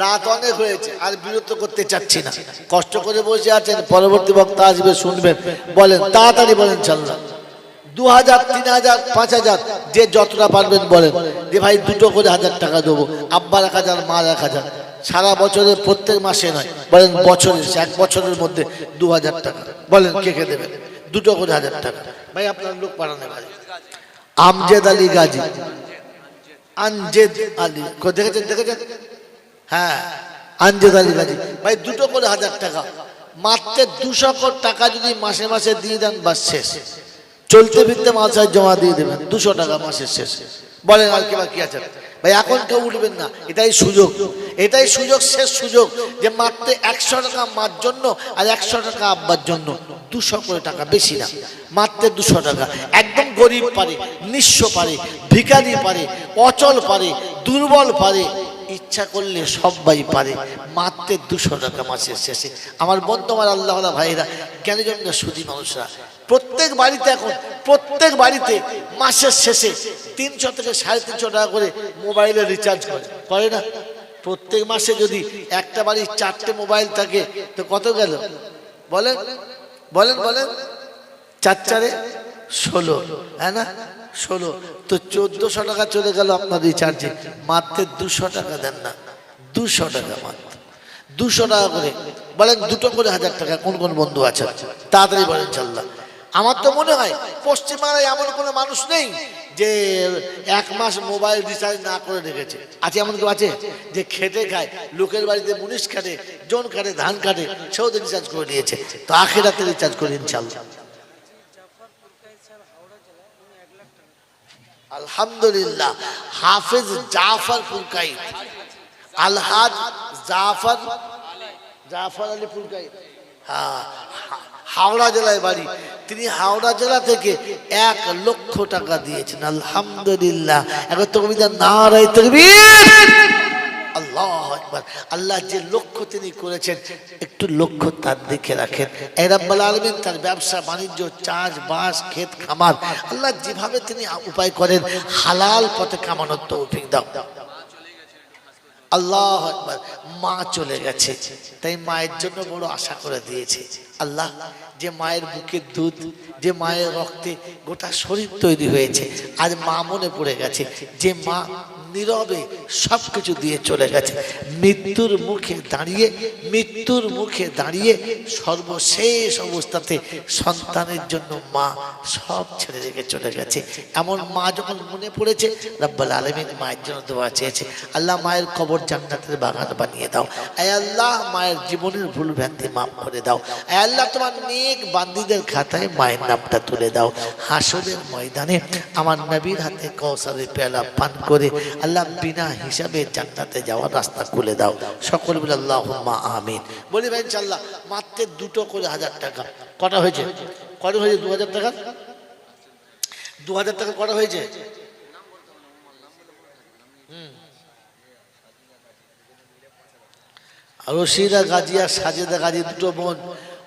রাত অনেক হয়েছে, আর বিরত করতে চাচ্ছি না। কষ্ট করে বসে আছেন, পরবর্তী বক্তা আসবে, শুনবেন। বলেন তাড়াতাড়ি বলেন ইনশাআল্লাহ। 2000, 3000, 5000 যে যতটা পারবেন বলেন যে ভাই 2টো করে 1000 টাকা দেবো। আব্বা 1000, মা 1000। সারা বছরে প্রত্যেক মাসে নয়, বলেন বছরে, 1 বছরের মধ্যে 2000 টাকা। বলেন কে কে দেবেন? 2টো করে 1000 টাকা। ভাই আপনার লোক পাঠানো ভাই। আমজেদ আলী গাজী, আনজেদ আলী, দেখেছেন দেখেছেন? হ্যাঁ, আনজেদ আলী গাজী ভাই, 2টো করে 1000 টাকা। মাত্র 200 টাকা যদি মাসে মাসে দিয়ে দেন, বাস শেষ। চলতে ফিরতে মাসায় জমা দিয়ে দেবেন 200 টাকা মাসের শেষে। বলেন আর কি বাকি আছে? ভাই এখন কেউ উঠবেন না, এটাই সুযোগ, এটাই সুযোগ, শেষ সুযোগ, যে মাত্র 100 টাকা মার জন্য আর 100 টাকা আব্বার জন্য। 200 করে টাকা, বেশি না, মাত্র 200 টাকা। একদম গরিব পারে, নিঃস্ব পারে, ভিখারি পারে, অচল পারে, দুর্বল পারে, ইচ্ছা করলে সবাই পারে। মাত্র 200 টাকা মাসের শেষে। আমার বন্ধু, আমার আল্লাহওয়ালা ভাইরা, জ্ঞানীজন্য সুধী মানুষরা, প্রত্যেক বাড়িতে এখন, প্রত্যেক বাড়িতে মাসের শেষে 300 থেকে 350 টাকা করে মোবাইলে রিচার্জ করে না? প্রত্যেক মাসে যদি একটা বাড়ির 4টে মোবাইল থাকে তো কত গেল? বলেন বলেন বলেন। 4 4 16, হ্যাঁ না? 16 তো 1400 টাকা চলে গেল আপনার রিচার্জে। মাত্র 200 টাকা দেন না, 200 টাকা মাত্র, 200 টাকা করে। বলেন 2টো করে 1000 টাকা। কোন কোন বন্ধু আছে? তাড়াতাড়ি বলেন ইনশাআল্লাহ। আমার তো মনে হয় পশ্চিমবাংলায় এমন কোনো মানুষ নেই যে 1 মাস মোবাইল রিচার্জ না করে রেখেছে। আছে এমন কেউ আছে যে খেটে খায়, লোকের বাড়িতে মুনিশ কাটে, জন কাটে, ধান কাটে, সেও রিচার্জ করে নিয়েছে? তো আখিরাতে রিচার্জ করে ইনশাআল্লাহ। আলহামদুলিল্লাহ। হাফেজ জাফর ফুলকাই, আলহাজ জাফর আলী ফুলকাই, হ্যাঁ, হাওড়া জেলায় বাড়ি। তিনি হাওড়া জেলা থেকে 1 লক্ষ টাকা দিয়েছেন। আলহামদুলিল্লাহ। এখন তো কবিতা নারে তাকবীর, আল্লাহু আকবার। আল্লাহ যে লক্ষ্য তিনি করেছেন, একটু লক্ষ্য তার দিকে রাখেন। এই রাব্বুল আলামিন তার ব্যবসা বাণিজ্য, চাষবাস, ক্ষেত খামার, আল্লাহ যেভাবে তিনি উপায় করেন, হালাল পথে কামানোর তৌফিক দাও। আল্লাহু আকবার। মা চলে গেছে, তাই মায়ের জন্য বড় আশা করে দিয়েছে। আল্লাহ, যে মায়ের বুকের দুধ, যে মায়ের রক্তে গোটা শরীর তৈরি হয়েছে, আজ মা মনে পড়ে গেছে। যে মা নীরবে সবকিছু দিয়ে চলে গেছে, মৃত্যুর মুখে দাঁড়িয়ে সর্বশেষ অবস্থাতে সন্তানের জন্য মা সব ছেড়ে রেখে চলে গেছে। এমন মা যখন মনে পড়েছে, রব্বুল আলামিন মায়ের জন্য দোয়া চেয়েছে। আল্লাহ, মায়ের কবর জান্নাতের বাগান বানিয়ে দাও। আয় আল্লাহ, মায়ের জীবনের ভুল ভ্রান্তি মাফ করে দাও। আয় আল্লাহ, তোমার নেক বান্দীদের খাতায় মায়ের নামটা তুলে দাও। হাসরের ময়দানে আমার নবীর হাতে কওসারের পেয়ালা পান করে আল্লাহ বিনা হিসাবে জান্নাতে যাওয়ার রাস্তা খুলে দাও। সকল বলে আল্লাহুম্মা আমিন। বলি ভাই ইনশাআল্লাহ, মাত্র 2টো করে 1000 টাকা। কটা হয়েছে? 2000 টাকা? 2000 টাকা কটা হয়েছে? রশিদা গাজী আর সাজেদা গাজী, 2টো বোন,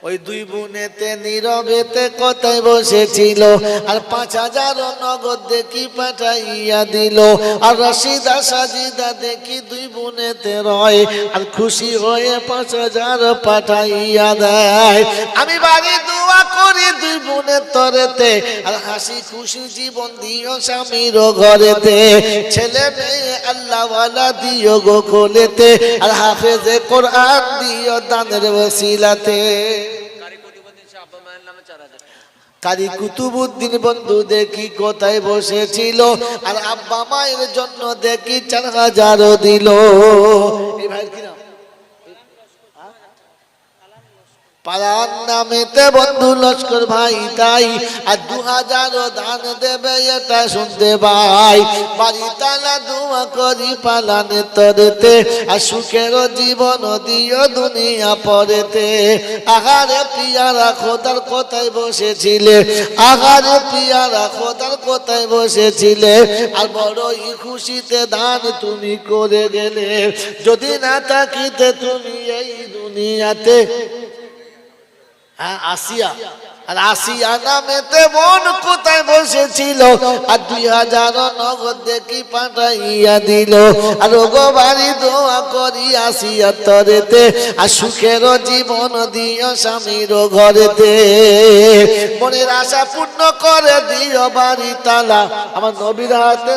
ওই দুই বোনেতে নীরবেতে কোথায় বসেছিল আর 5,000 নগদ দেখি পাঠাইয়া দিল আর রশিদা সাজিদা দেখি দুই বোনেতে রয় আর খুশি হয়ে 5,000 পাঠাইয়া দেয়। আমি বাড়ি দোয়া করি দুই বোনের তরেতে আর হাসি খুশি জীবন দিও স্বামীর ঘরেতে, ছেলে মেয়ে আল্লাহওয়ালা দিও গো কোলেতে আর হাফেজে কোরআন দিও দানের ওসিলাতে। কারি কুতুবউদ্দিন বন্ধু দেখি কোথায় বসেছিল আর আব্বা মায়ের জন্য দেখি 4,000 দিল। এই ভাইয়ের কি নাম? পালান নামেতে বন্ধু লস্কর ভাই তাই আর 2,000 দান দেবে এটা শুনতে ভাই। বাড়ি তালা দোয়া করি পালানে তরেতে আর সুখের জীবন দিও দুনিয়া পরেতে। আহারে পিয়ারা খোদার কোথায় বসেছিলে, আহারে পিয়ারা খোদার কোথায় বসেছিলে আর বড়ই খুশিতে দান তুমি করে গেলে। যদি না থাকিতে তুমি এই দুনিয়াতে। আসিয়া আর আসিয়া নামেতে বোন কোথায় বসেছিল আর 2,000 নগদ দেখি পাঠাইয়া দিল আর গো বাড়ি দোয়া করি আসিয়া তরেতে আর সুখের জীবন দিও স্বামীর ঘরেতে। মনের আশা পূর্ণ করে দিও বাড়ি তালা আমার নবীর হাতে।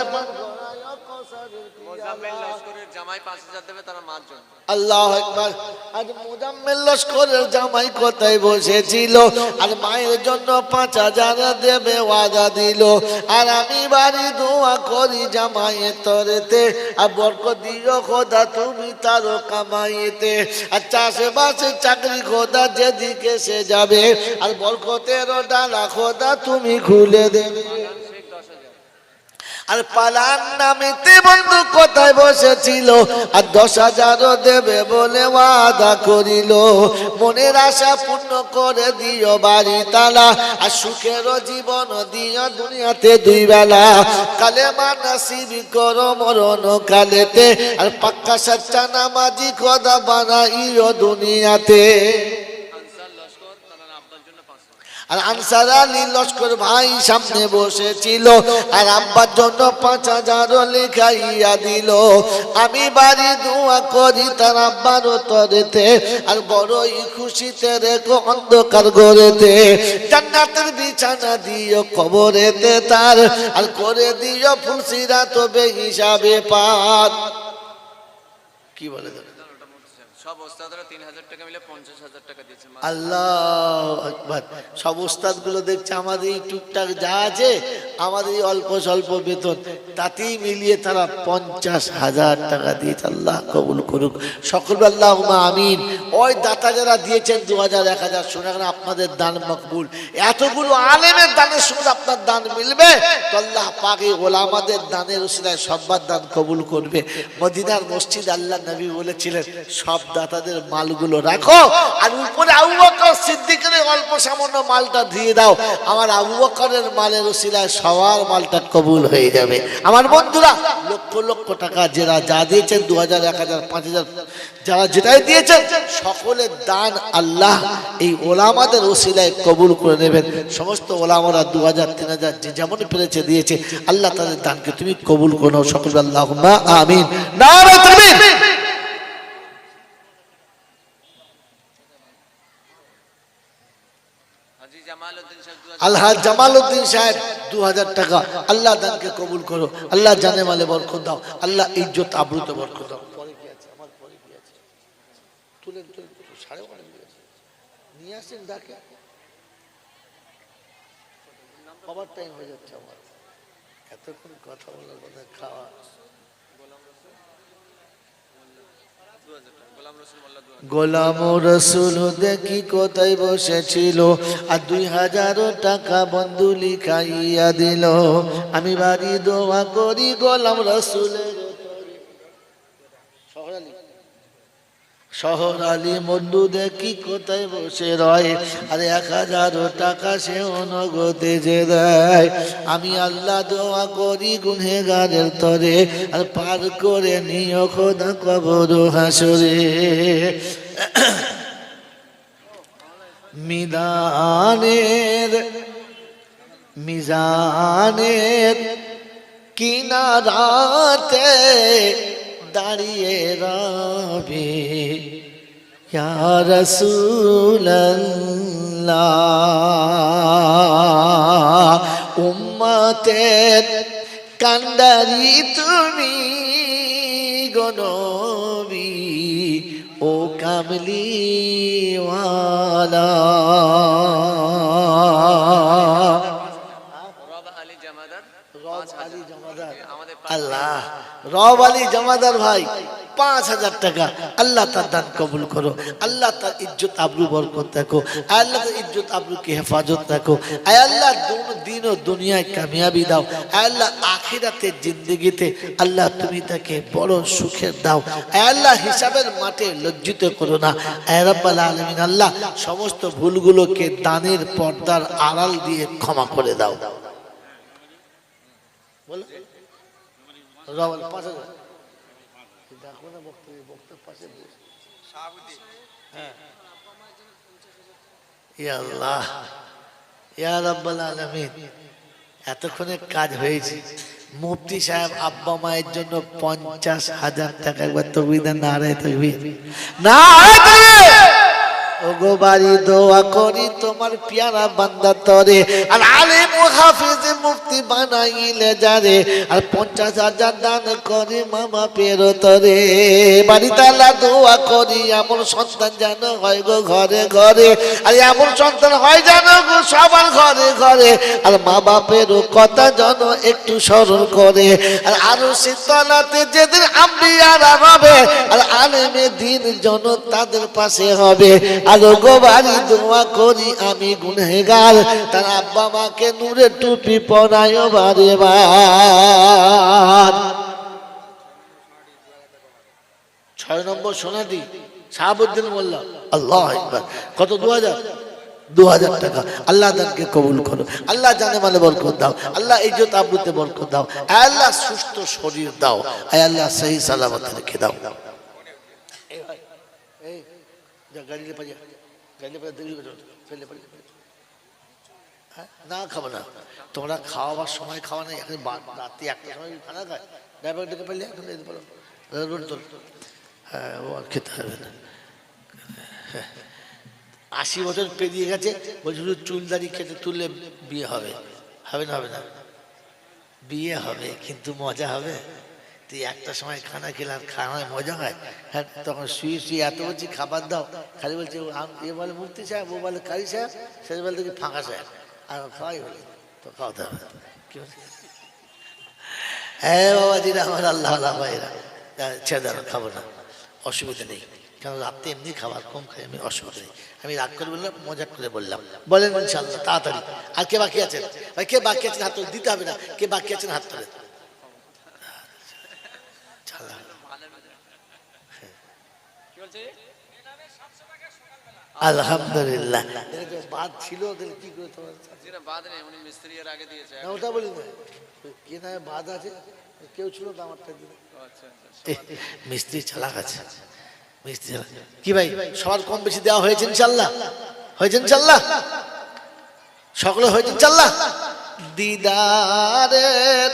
জামাই 5,000 দেবে তারা মার জন্য। আল্লাহু আকবার। আজ মুজাম্মিল লস্করের জামাই কোথায় বসেছিল আর মায়ের জন্য 5,000 দেবে ওয়াদা দিল আর আমি বাড়ি দোয়া করি জামাইয়ের তরেতে আর বরকত দিও খোদা তুমি তার কামাইতে আর চাষে বাসে চাকরি খোদা যেদিকে সে যাবে আর বরকতের ডালা খোদা তুমি খুলে দেবে। আর পালান নামেতে বন্ধু কোথায় বসেছিল আর 10,000 দেবে বলে ওয়াদা করিল। মনের আশা পূর্ণ করে দিও বাড়ি তালা আর সুখের জীবন দিও দুনিয়াতে দুই বেলা। কালেমা নসিব করো মরণ কালেতে আর পাক্কা সচ্চা নামাজি খোদা বানাইও দুনিয়াতে। আর আনসার আলী লস্কর ভাই সামনে বসেছিল আর আব্বার জন্য 5,000 লেখাইয়া দিল। আমি বাড়ি দোয়া করি তার আব্বার তরেতে আর বড়ই খুশিতে রেখো অন্ধকার ঘরেতে। জান্নাতের বিছানা দিও কবরেতে তার আর করে দিও ফুলসিরাত তবে হিসাবে পার। কি বলে সব ওস্তাদরা 3,000 টাকা মিলে 50,000 টাকা দিয়েছে। আল্লাহু আকবার। সব ওস্তাদ গুলো দেখছে আমাদের এই টুকটাক যা আছে আমাদের এই অল্প স্বল্প বেতন তাতেই মিলিয়ে তারা 50,000 টাকা দিয়েছে। আল্লাহ কবুল করুক সকল আল্লাহুম্মা আমিন। ওই দাতা যারা দিয়েছেন 2,000 1,000 শোনা গেল আপনাদের দান মকবুল। এতগুলো আলেমের দানের সঙ্গে আপনার দান মিলবে তো আল্লাহ পাক এই ওলামাদের দানের উসিলায় সবার দান কবুল করবে। মদিনার মসজিদ আল্লাহ নবী বলেছিলেন সব দাতাদের মালগুলো রাখো আর উপরে আবু বকর সিদ্দিকের অল্প সামান্য মালটা দিয়ে দাও। আমার আবু বকরের মালের উসিলায় সবার মালটা কবুল হয়ে যাবে। আমার বন্ধুরা লক্ষ লক্ষ টাকা যারা যা দিয়েছেন 2,000 1,000 5,000 যারা যেটাই দিয়েছেন সকলের দান আল্লাহ এই ওলামাদের উসিলায় কবুল করে নেবেন। সমস্ত ওলামারা 2,000 3,000 যে যেমন পেরেছে দিয়েছে আল্লাহ তাদের দানকে তুমি কবুল করে নাও সকল আল্লাহুম্মা আমিন। নারে তাকবীর। আলহাজ জামালউদ্দিন সাহেব 2,000 টাকা আল্লাহ দানকে কবুল করো। আল্লাহ জানে মালে বরকত দাও। আল্লাহ ইজ্জত আবরুতে বরকত দাও। পরে কি আছে আমার পরে কি আছে তুলেন তুলেন 12:30 নিয়ে আসেন ডাকে কবার টাইম হয়ে যাচ্ছে আমার এতক্ষণ কথা বলার কথা খাওয়া। গোলাম রসুল দেখি কোথায় বসেছিল আর 2,000 টাকা বন্ধু লিখাইয়া দিল। আমি বাড়ি দোয়া করি গোলাম রসুলের শহর আলী বন্ধু দেখি কোথায় বসে রয় আর 1,000 টাকা সে নগদে যে দেয়। আমি আল্লাহ দোয়া করি গুনহেগারের তরে আর পার করে নিও খোদা কবর হাসরে। মিজানের কিনারাতে দাঁড়িয়ে রবে ইয়া রাসূলুল্লাহ উম্মতের কান্ডারি তুমি গো নবী ও কামলিওয়ালা রব আলী জামাদার আমাদের আল্লাহ রব আলী জমাদার ভাই 5,000 টাকা আল্লাহ তার দান কবুল করো আল্লাহ তার ইজ্জত আবরু বরকত রাখো আল্লাহ তার ইজ্জত আবরু কি হেফাজত রাখো আয় আল্লাহ দিন ও দুনিয়ায় কামিয়াবি দাও আয় আল্লাহ আখিরাতের জিন্দেগিতে আল্লাহ তুমি তাকে বড় সুখের দাও আয় আল্লাহ হিসাবের মাঠে লজ্জিত করো না আয় রাব্বাল আলামিন আল্লাহ সমস্ত ভুলগুলোকে দানের পর্দার আড়াল দিয়ে ক্ষমা করে দাও বলো রব 5,000 এতক্ষণে কাজ হয়েছে মুফতি সাহেব আব্বা মায়ের জন্য 50,000 টাকা একবার তকবীর দেন নারায়ে তাকবীর নারায়ে তাকবীর ওগো বাড়ি দোয়া করি তোমার পিয়ারা বান্দা তরে আর আলেম ও হাফেজ মুফতি বানাইলে যারে আর 50,000 দান করে মামা পেরো তরে বাড়ি তালা দোয়া করি এমন সন্তান যেন হয় গো ঘরে ঘরে আর এমন সন্তান হয় যেন গো সবার ঘরে ঘরে আর মা বাপেরও কথা যেন একটু স্মরণ করে আর আরো শীতলাতে যেদিন আম্বিয়ারা রবে আর আলেমে দিন যেন তাদের পাশে হবে আলো গো বাড়ি দোয়া করি আমি গুনহেগার তার আব্বা মাকে নূরের টুপি পরায় বারে বার 6 নম্বর সোনাদি শাহাবুদ্দিন মোল্লা আল্লাহ আকবার কত 2,000 টাকা আল্লাহ দানকে কবুল করো আল্লাহ জানে মালে বরকত দাও আল্লাহ ইজ্জত আবরুতে বরকত দাও আল্লাহ সুস্থ শরীর দাও আল্লাহ সহি সালামত রেখে দাও না খাবো না তোমরা খাওয়াবার সময় খাওয়া নেই এখন রাত্রি 1টার সময় খানা খায় ড্রাইভার ডেকে পারলে এখন হ্যাঁ ও আর খেতে হবে না 80 বছর পেরিয়ে গেছে বলছি চুল দাড়ি কেটে তুললে বিয়ে হবে হবে না হবে না বিয়ে হবে কিন্তু মজা হবে তুই একটা সময় খানা খেলে আর খানায় মজা হয় হ্যাঁ তখন শুয়ে শুয়ে এত বলছি খাবার দাও খালি বলছে এ বলে মুফতি সাহেব ও বলে কারি সাহেব সে বলে দেখি ফাঁকা সাহেব আর খাওয়াই হলে তো খাওয়াতে হবে কি বলছে হ্যাঁ বাবাজিরা আমার আল্লাহ ভাইরা ছেড়ে দেওয়া খাবো না অসুবিধা নেই কারণ রাত্রে এমনি খাবার কম খাই আমি অসুবিধা নেই আমি রাগ করে বললাম মজা করে বললাম বলেন ইনশাআল্লাহ তাড়াতাড়ি আর কে বাকি আছেন ভাই কে বাকি আছেন হাত তুলে দিতে হবে না কে বাকি আছেন হাত তুলে আলহামদুলিল্লাহ বাদ ছিল কি করে বাদ নেই উনি মিস্ত্রি এর আগে দিয়েছে ওটা বলি না কে না বাদ আছে কেউ ছিল তো আমারটা দিলে মিস্ত্রি চালাক আছে মিস্ত্রি কি ভাই সবার কম বেশি দেওয়া হয়েছে ইনশাআল্লাহ হয়েছে ইনশাআল্লাহ সকলে হয়েছে ইনশাআল্লাহ দিদারের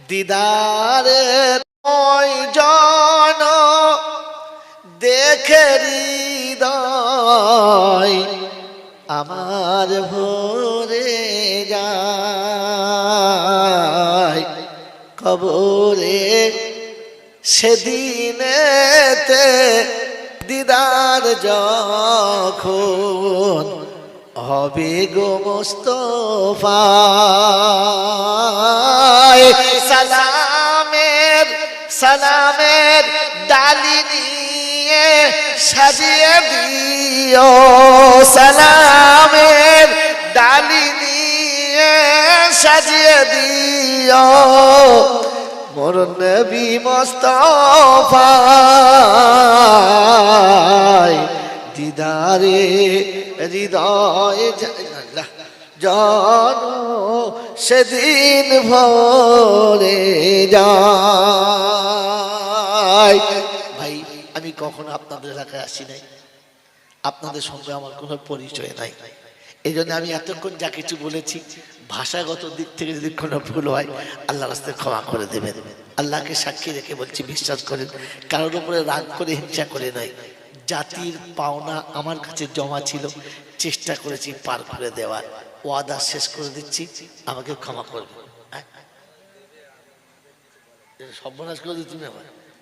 দিদারের ওই জন দেখে হৃদয় আমার ভরে যায় কবরে সেদিনেতে দিদার যখন হবে গো মুস্তাফা সালামের ডালি নিয়ে সাজিয়ে দিও সালামের ডালি নিয়ে সাজিয়ে দিও মোর নবী মুস্তাফা দিদারে হৃদয় জন সেদিন ভরে যায় ভাই আমি কখনো আপনাদের এলাকায় আসি নাই আপনাদের সঙ্গে আমার কোনো পরিচয় নাই। এই জন্য আমি এতক্ষণ যা কিছু বলেছি ভাষাগত দিক থেকে যদি কোনো ভুল হয় আল্লাহর রাস্তায় ক্ষমা করে দেবেন। আল্লাহকে সাক্ষী রেখে বলছি, বিশ্বাস করেন, কারোর উপরে রাগ করে হিংসা করে নয়। জাতির পাওনা আমার কাছে জমা ছিল, চেষ্টা করেছি পার করে দেওয়ার। ওয়াদা শেষ করে দিচ্ছি, আমাকে ক্ষমা করবে। সর্বনাশ করে দিচ্ছি না,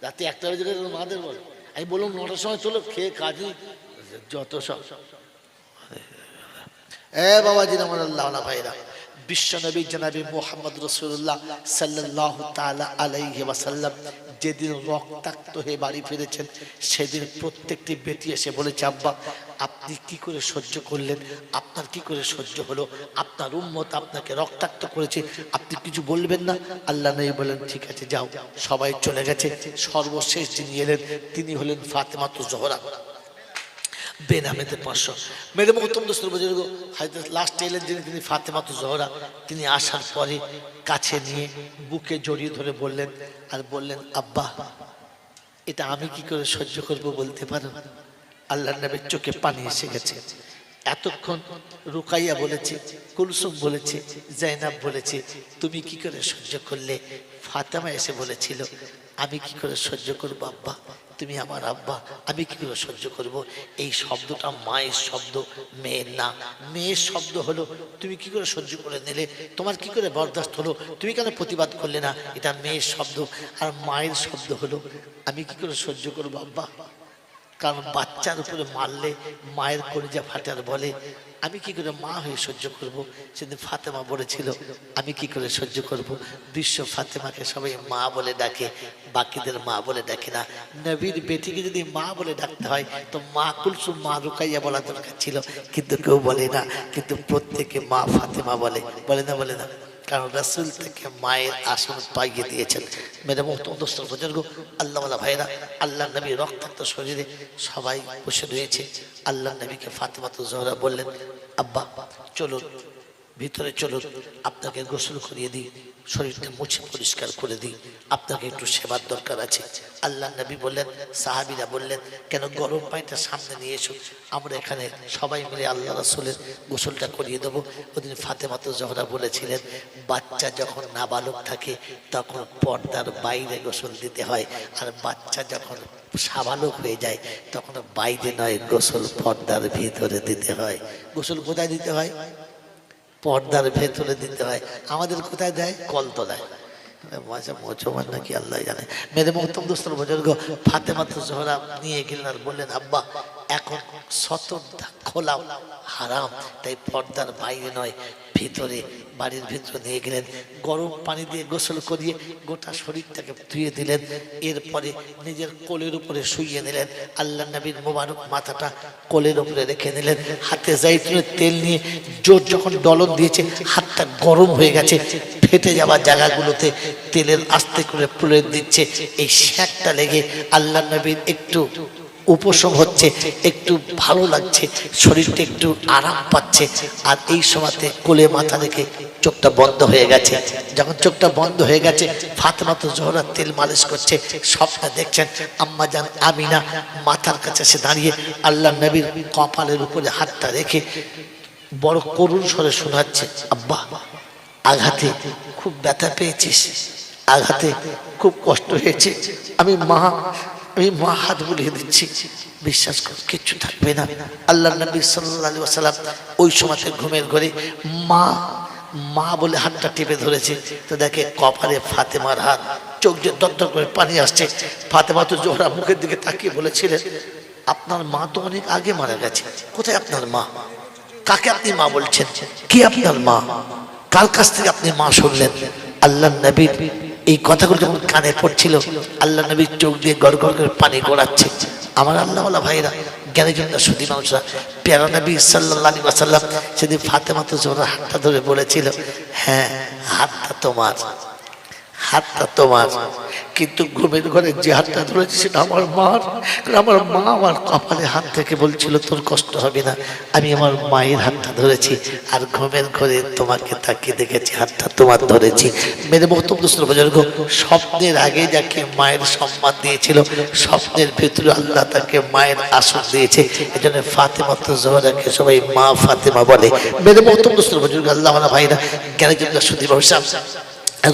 রাতে 1টা বাজে মাদের বল, আমি বললাম 9টার সময় চলো, খেয়ে কাজই যত সব। বাবাজি আমার আল্লাহ ভাইরা, বিশ্বনবী জনাবি মুহাম্মদ রাসূলুল্লাহ সাল্লাল্লাহু তাআলা আলাইহি ওয়াসাল্লাম যেদিন রক্তাক্ত হয়ে বাড়ি ফিরেছেন, সেদিন প্রত্যেকটি বেটি এসে বলেছে, আব্বা আপনি কি করে সহ্য করলেন, আপনার কি করে সহ্য হলো, আপনার উম্মত আপনাকে রক্তাক্ত করেছে, আপনি কিছু বলবেন না? আল্লাহ নবী বলেন, ঠিক আছে যাও। সবাই চলে গেছে। সর্বশেষ যিনি এলেন তিনি হলেন ফাতেমাতুজ জোহরা বেনামেতে 500। মেরে মোহতম দোস্তর বুজুর্গ, হয়তো লাস্ট এলেন যিনি, তিনি ফাতেমাতুজ জোহরা। তিনি আসার পরে কাছে নিয়ে বুকে জড়িয়ে ধরে বললেন, আর বললেন, আব্বা এটা আমি কি করে সহ্য করব বলতে পারো? আল্লাহর নবীর চোখে পানি এসে গেছে। এতক্ষণ রুকাইয়া বলেছে, কুলসুম বলেছে, জাইনাব বলেছে, তুমি কি করে সহ্য করলে? ফাতেমা এসে বলেছিল, আমি কি করে সহ্য করবো আব্বা, তুমি আমার আব্বা, আমি কি করে সহ্য করব? এই শব্দটা মায়ের শব্দ, মেয়ের না। মেয়ের শব্দ হলো, তুমি কি করে সহ্য করে নিলে, তোমার কি করে বরদাস্ত হলো, তুমি কেন প্রতিবাদ করলে না? এটা মেয়ের শব্দ। আর মায়ের শব্দ হলো, আমি কি করে সহ্য করবো আব্বা? কারণ বাচ্চার উপরে মারলে মায়ের কলিজা ফাটার বলে, আমি কি করে মা হয়ে সহ্য করব? সেদিন ফাতেমা বলেছিল, আমি কি করে সহ্য করব? বিশ্ব ফাতেমাকে সবাই মা বলে ডাকে, বাকিদের মা বলে ডাকে না। নবীর বেটিকে যদি মা বলে ডাকতে হয় তো মা কুলসুম, মা রুকাইয়া বলা দরকার ছিল, কিন্তু কেউ বলে না। কিন্তু প্রত্যেকে মা ফাতেমা বলে, বলে না? বলে না, কারণ রাসূল থেকে মায়ের আসন পাইয়ে দিয়েছেন। মেরে মোহতরম দোস্তর বুজুর্গ, আল্লাহওয়ালা ভাইরা, আল্লাহ নবী রক্তাক্ত শরীরে সবাই বসে রয়েছে। আল্লাহ নবীকে ফাতেমাতুজ জোহরা বললেন, আব্বা চলুন ভিতরে, চলুন আপনাকে গোসল করিয়ে দিই, শরীরটা মুছে পরিষ্কার করে দিই, আপনাকে একটু সেবার দরকার আছে। আল্লাহ নবী বললেন, সাহাবীরা বললেন, কেন গরম পানিটা সামনে নিয়ে এসো, আমরা এখানে সবাই মিলে আল্লাহ রাসূলের গোসলটা করিয়ে দেবো। ওদিন ফাতেমাতুজ জোহরা বলেছিলেন, বাচ্চা যখন নাবালক থাকে তখন পর্দার বাইরে গোসল দিতে হয়, আর বাচ্চা যখন সাবালক হয়ে যায় তখন বাইরে নয়, গোসল পর্দার ভিতরে দিতে হয়। গোসল কোথায় দিতে হয়? পর্দার ভেতরে দিতে হয়। আমাদের কোথায় দেয়? কলতলায়। মুসলমান নাকি আল্লাহ জানে। মেরে মোহতরম দোস্তর বুজুর্গ, ফাতেমাতুজ জোহরা নিয়ে গেলেন আর বললেন, আব্বা এখন সতর্কতা খোলাও হারাম, তাই পর্দার বাইরে নয় ভিতরে, বাড়ির ভিতরে নিয়ে গেলেন। গরম পানি দিয়ে গোসল করিয়ে গোটা শরীরটাকে ধুয়ে দিলেন। এরপরে নিজের কোলের উপরে শুইয়ে নিলেন। আল্লাহ নবীর মোবারক মাথাটা কোলের উপরে রেখে নিলেন। হাতে জাইতুনের তেল নিয়ে জোর যখন ডলন দিয়েছে, হাতটা গরম হয়ে গেছে, ফেটে যাওয়া জায়গাগুলোতে তেলের আস্তে করে প্রলেপ দিচ্ছে। এই শ্যাকটা লেগে আল্লাহ নবীর একটু উপশম হচ্ছে, একটু ভালো লাগছে, শরীরটা একটু আরাম পাচ্ছে। আর এই সময়তে কোলে মাথা রেখে চোখটা বন্ধ হয়ে গেছে। যখন চোখটা বন্ধ হয়ে গেছে, ফাতেমাতুজ জোহরা তেল মালিশ করছে, স্বপ্নে দেখছেন আম্মা জান আমিনা মাথার কাছে এসে দাঁড়িয়ে আল্লাহ নবীর কপালের উপরে হাতটা রেখে বড় করুণ স্বরে শোনাচ্ছে, আব্বা আঘাতে খুব ব্যথা পেয়েছিস, আঘাতে খুব কষ্ট হয়েছে, আমি মা হাত বুলিয়ে দিচ্ছি, বিশ্বাস কর কিচ্ছু থাকবে না। আল্লাহ নবী সাল্লাল্লাহু আলাইহি ওয়াসাল্লাম ওই সময়তে ঘুমের ঘরে মা বলে হাতটা টিপে ধরেছে, তো দেখে কপালে ফাতেমার হাত, চোখ দিয়ে দরদর করে পানি আসছে। ফাতেমাতুজ জোহরা মুখের দিকে তাকিয়ে বলেছিলেন, আপনার মা তো অনেক আগে মারা গেছে, কোথায় আপনার মা? কাকে আপনি মা বলছেন? কি আপনার মা? কার কাছ থেকে আপনি মা শুনলেন? আল্লাহ নবীর এই কথাগুলো যখন কানে পড়ছিল, আল্লাহ নবীর চোখ দিয়ে গড় গড় করে পানি গড়াচ্ছে। আমার আল্লাহওয়ালা ভাইরা, জ্ঞানের জন্য সুধী মানুষরা, প্যারা নবী সাল্লাল্লাহু আলাইহি ওয়াসাল্লাম সেদিন ফাতেমাতুজ জোহরার হাতটা ধরে বলেছিল, হ্যাঁ হাতটা তোমার, হাতটা তোমার, কিন্তু ঘুমের ঘরে যে হাতটা ধরেছে সেটা আমার মার। কারণ আমার মা আমার কপালে হাত থেকে বলছিল তোর কষ্ট হবে না, আমি আমার মায়ের হাতটা ধরেছি, আর ঘুমের ঘরে তোমাকে তাকিয়ে দেখেছি হাতটা তোমার ধরেছি। মেরে বক্তব্য বুজুর্গ, স্বপ্নের আগে যাকে মায়ের সম্মান দিয়েছিল, স্বপ্নের ভেতরে আল্লাহ তাকে মায়ের আসন দিয়েছে। এই জন্য ফাতেমা তো জোহরাকে সবাই মা ফাতেমা বলে। মেরে বক্তব্য বুজুর্গ, আল্লাহ ভাইরা, জ্ঞানীজনরা সুদী ব্যবসা,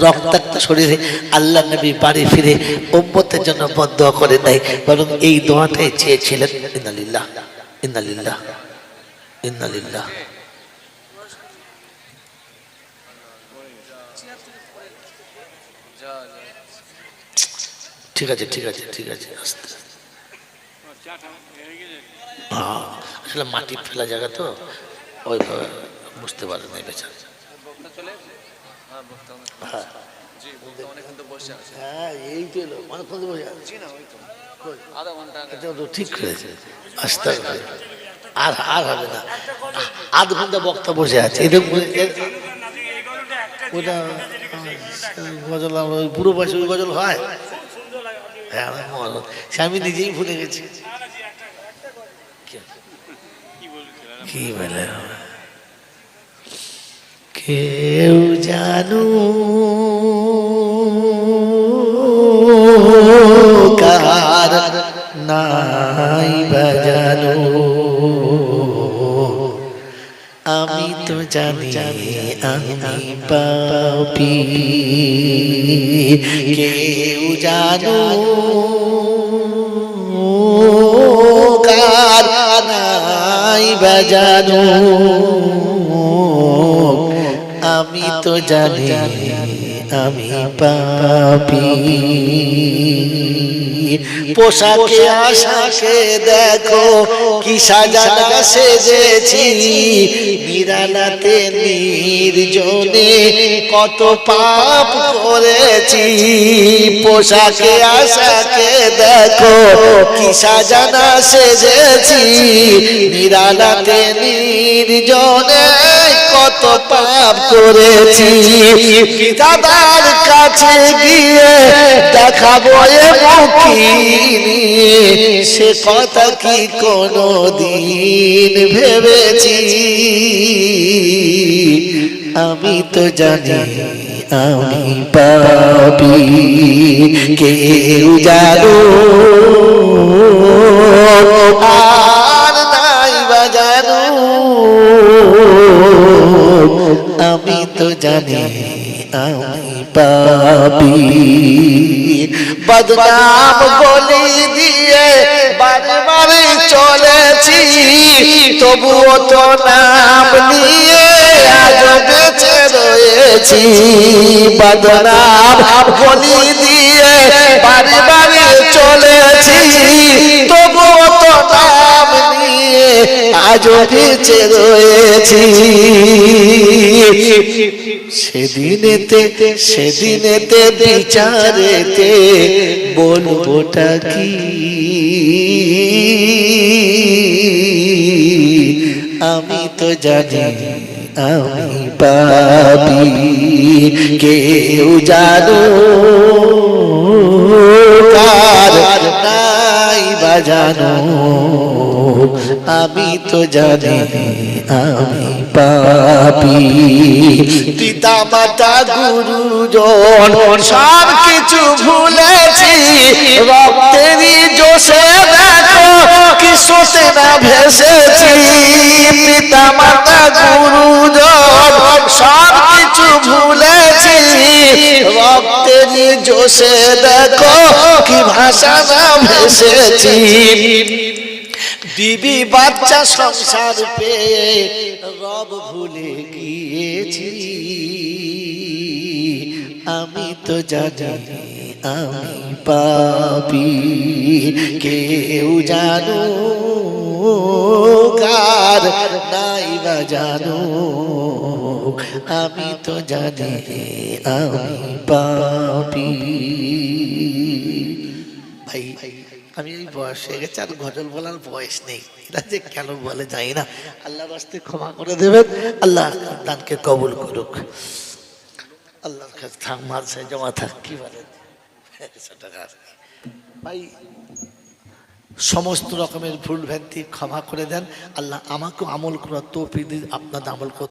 রক্তাক্ত শরীরে আল্লাহ নবী বাড়ি ফিরে উম্মতের জন্য বদদোয়া করে নাই, বরং এই দোয়াটাই চেয়েছিলেন, ইন্নালিল্লাহ ইন্নালিল্লাহ ইন্নালিল্লাহ। ঠিক আছে ঠিক আছে ঠিক আছে, আস্তে আসলে মাটি ফেলা জায়গা তো ওইভাবে বুঝতে পারে নাই বেচারা। হ্যাঁ হ্যাঁ, এই তো এলো, অনেকক্ষণ বসে আছে। এটা তো ঠিক করেছে, আস্তে আস্তে আর আর হবে না, আধ ঘন্টা বক্তা বসে আছে। ওটা গজল, ওই পুরো বয়সে ওই গজল হয়। হ্যাঁ সে আমি নিজেই ভুলে গেছি কি বলে। কেউ জানো কার নাই বাজানো, আমি তো জানি আমি পাপী। কেউ জানো কার নাই বাজানো, আমি তো জানি আমি পাপী। পোশাকে আশাকে দেখো কি সাজানা সেজেছি, নিরালাতে নির্জনে কত পাপ করেছি। পোশাকে আশাকে দেখো কি সাজানা সেজেছি, নিরালাতে নির্জনে কত পাপ করেছি। পিতাদার কাছে গিয়ে দেখাবো এ মুখিনি, সে কথা কি কোনো দিন ভেবেছি। আমি তো জানি আমি পাপী, কেউ জানো আর নাই বাজানো, আমি তো জানি আমি পাপী। বদনাম বলি দিয়ে বারে বারে চলেছি, তবুও তো নাম নিয়ে আজ বেঁচে রয়েছি। বদনাম বলি দিয়ে বারে বারে চলেছি, তবুও তো নাম নিয়ে আজ বেঁচে রয়েছি। সেদিনেতে বিচারেতে বলবোটা কি, আমি তো জানি আমি পাপী। কেউ জানো কার নাই বাজানো, আমি তো জানি আমি পাপী। পিতা মাতা গুরুজন সব কিছু ভুলেছি, রক্তেরই জোশে দেখো কি সোতে না ভেসেছি। পিতা মাতা গুরুজন সব কিছু ভুলেছি, রক্তেরই জোশে দেখো কি ভাষা না ভেসেছি। বিবি বাচ্চা সংসার পেয়ে রব ভুলে গিয়েছি, আমি তো জানি আমি পাপী। কেউ জানো কার নাই বাজানো, আমি তো জানি আমি পাপী। ভাই আমি এই বয়স হয়ে গেছে, আর গজল বলার বয়স নেই, এটা যে কেন বলে যাই না। আল্লাহর রাস্তায় ক্ষমা করে দেবেন, আল্লাহ দানকে কবুল করুক। আল্লাহর কাছে থাক, মাদ্রাসায় জমা থাক, কি বলেন? 100 টাকা আছে। ভাই সমস্ত রকমের ভুল ভ্রান্তি ক্ষমা করে দেন। আল্লাহ আমাকেও আমল করার তৌফিক দিন, আপনাদের আমল করতে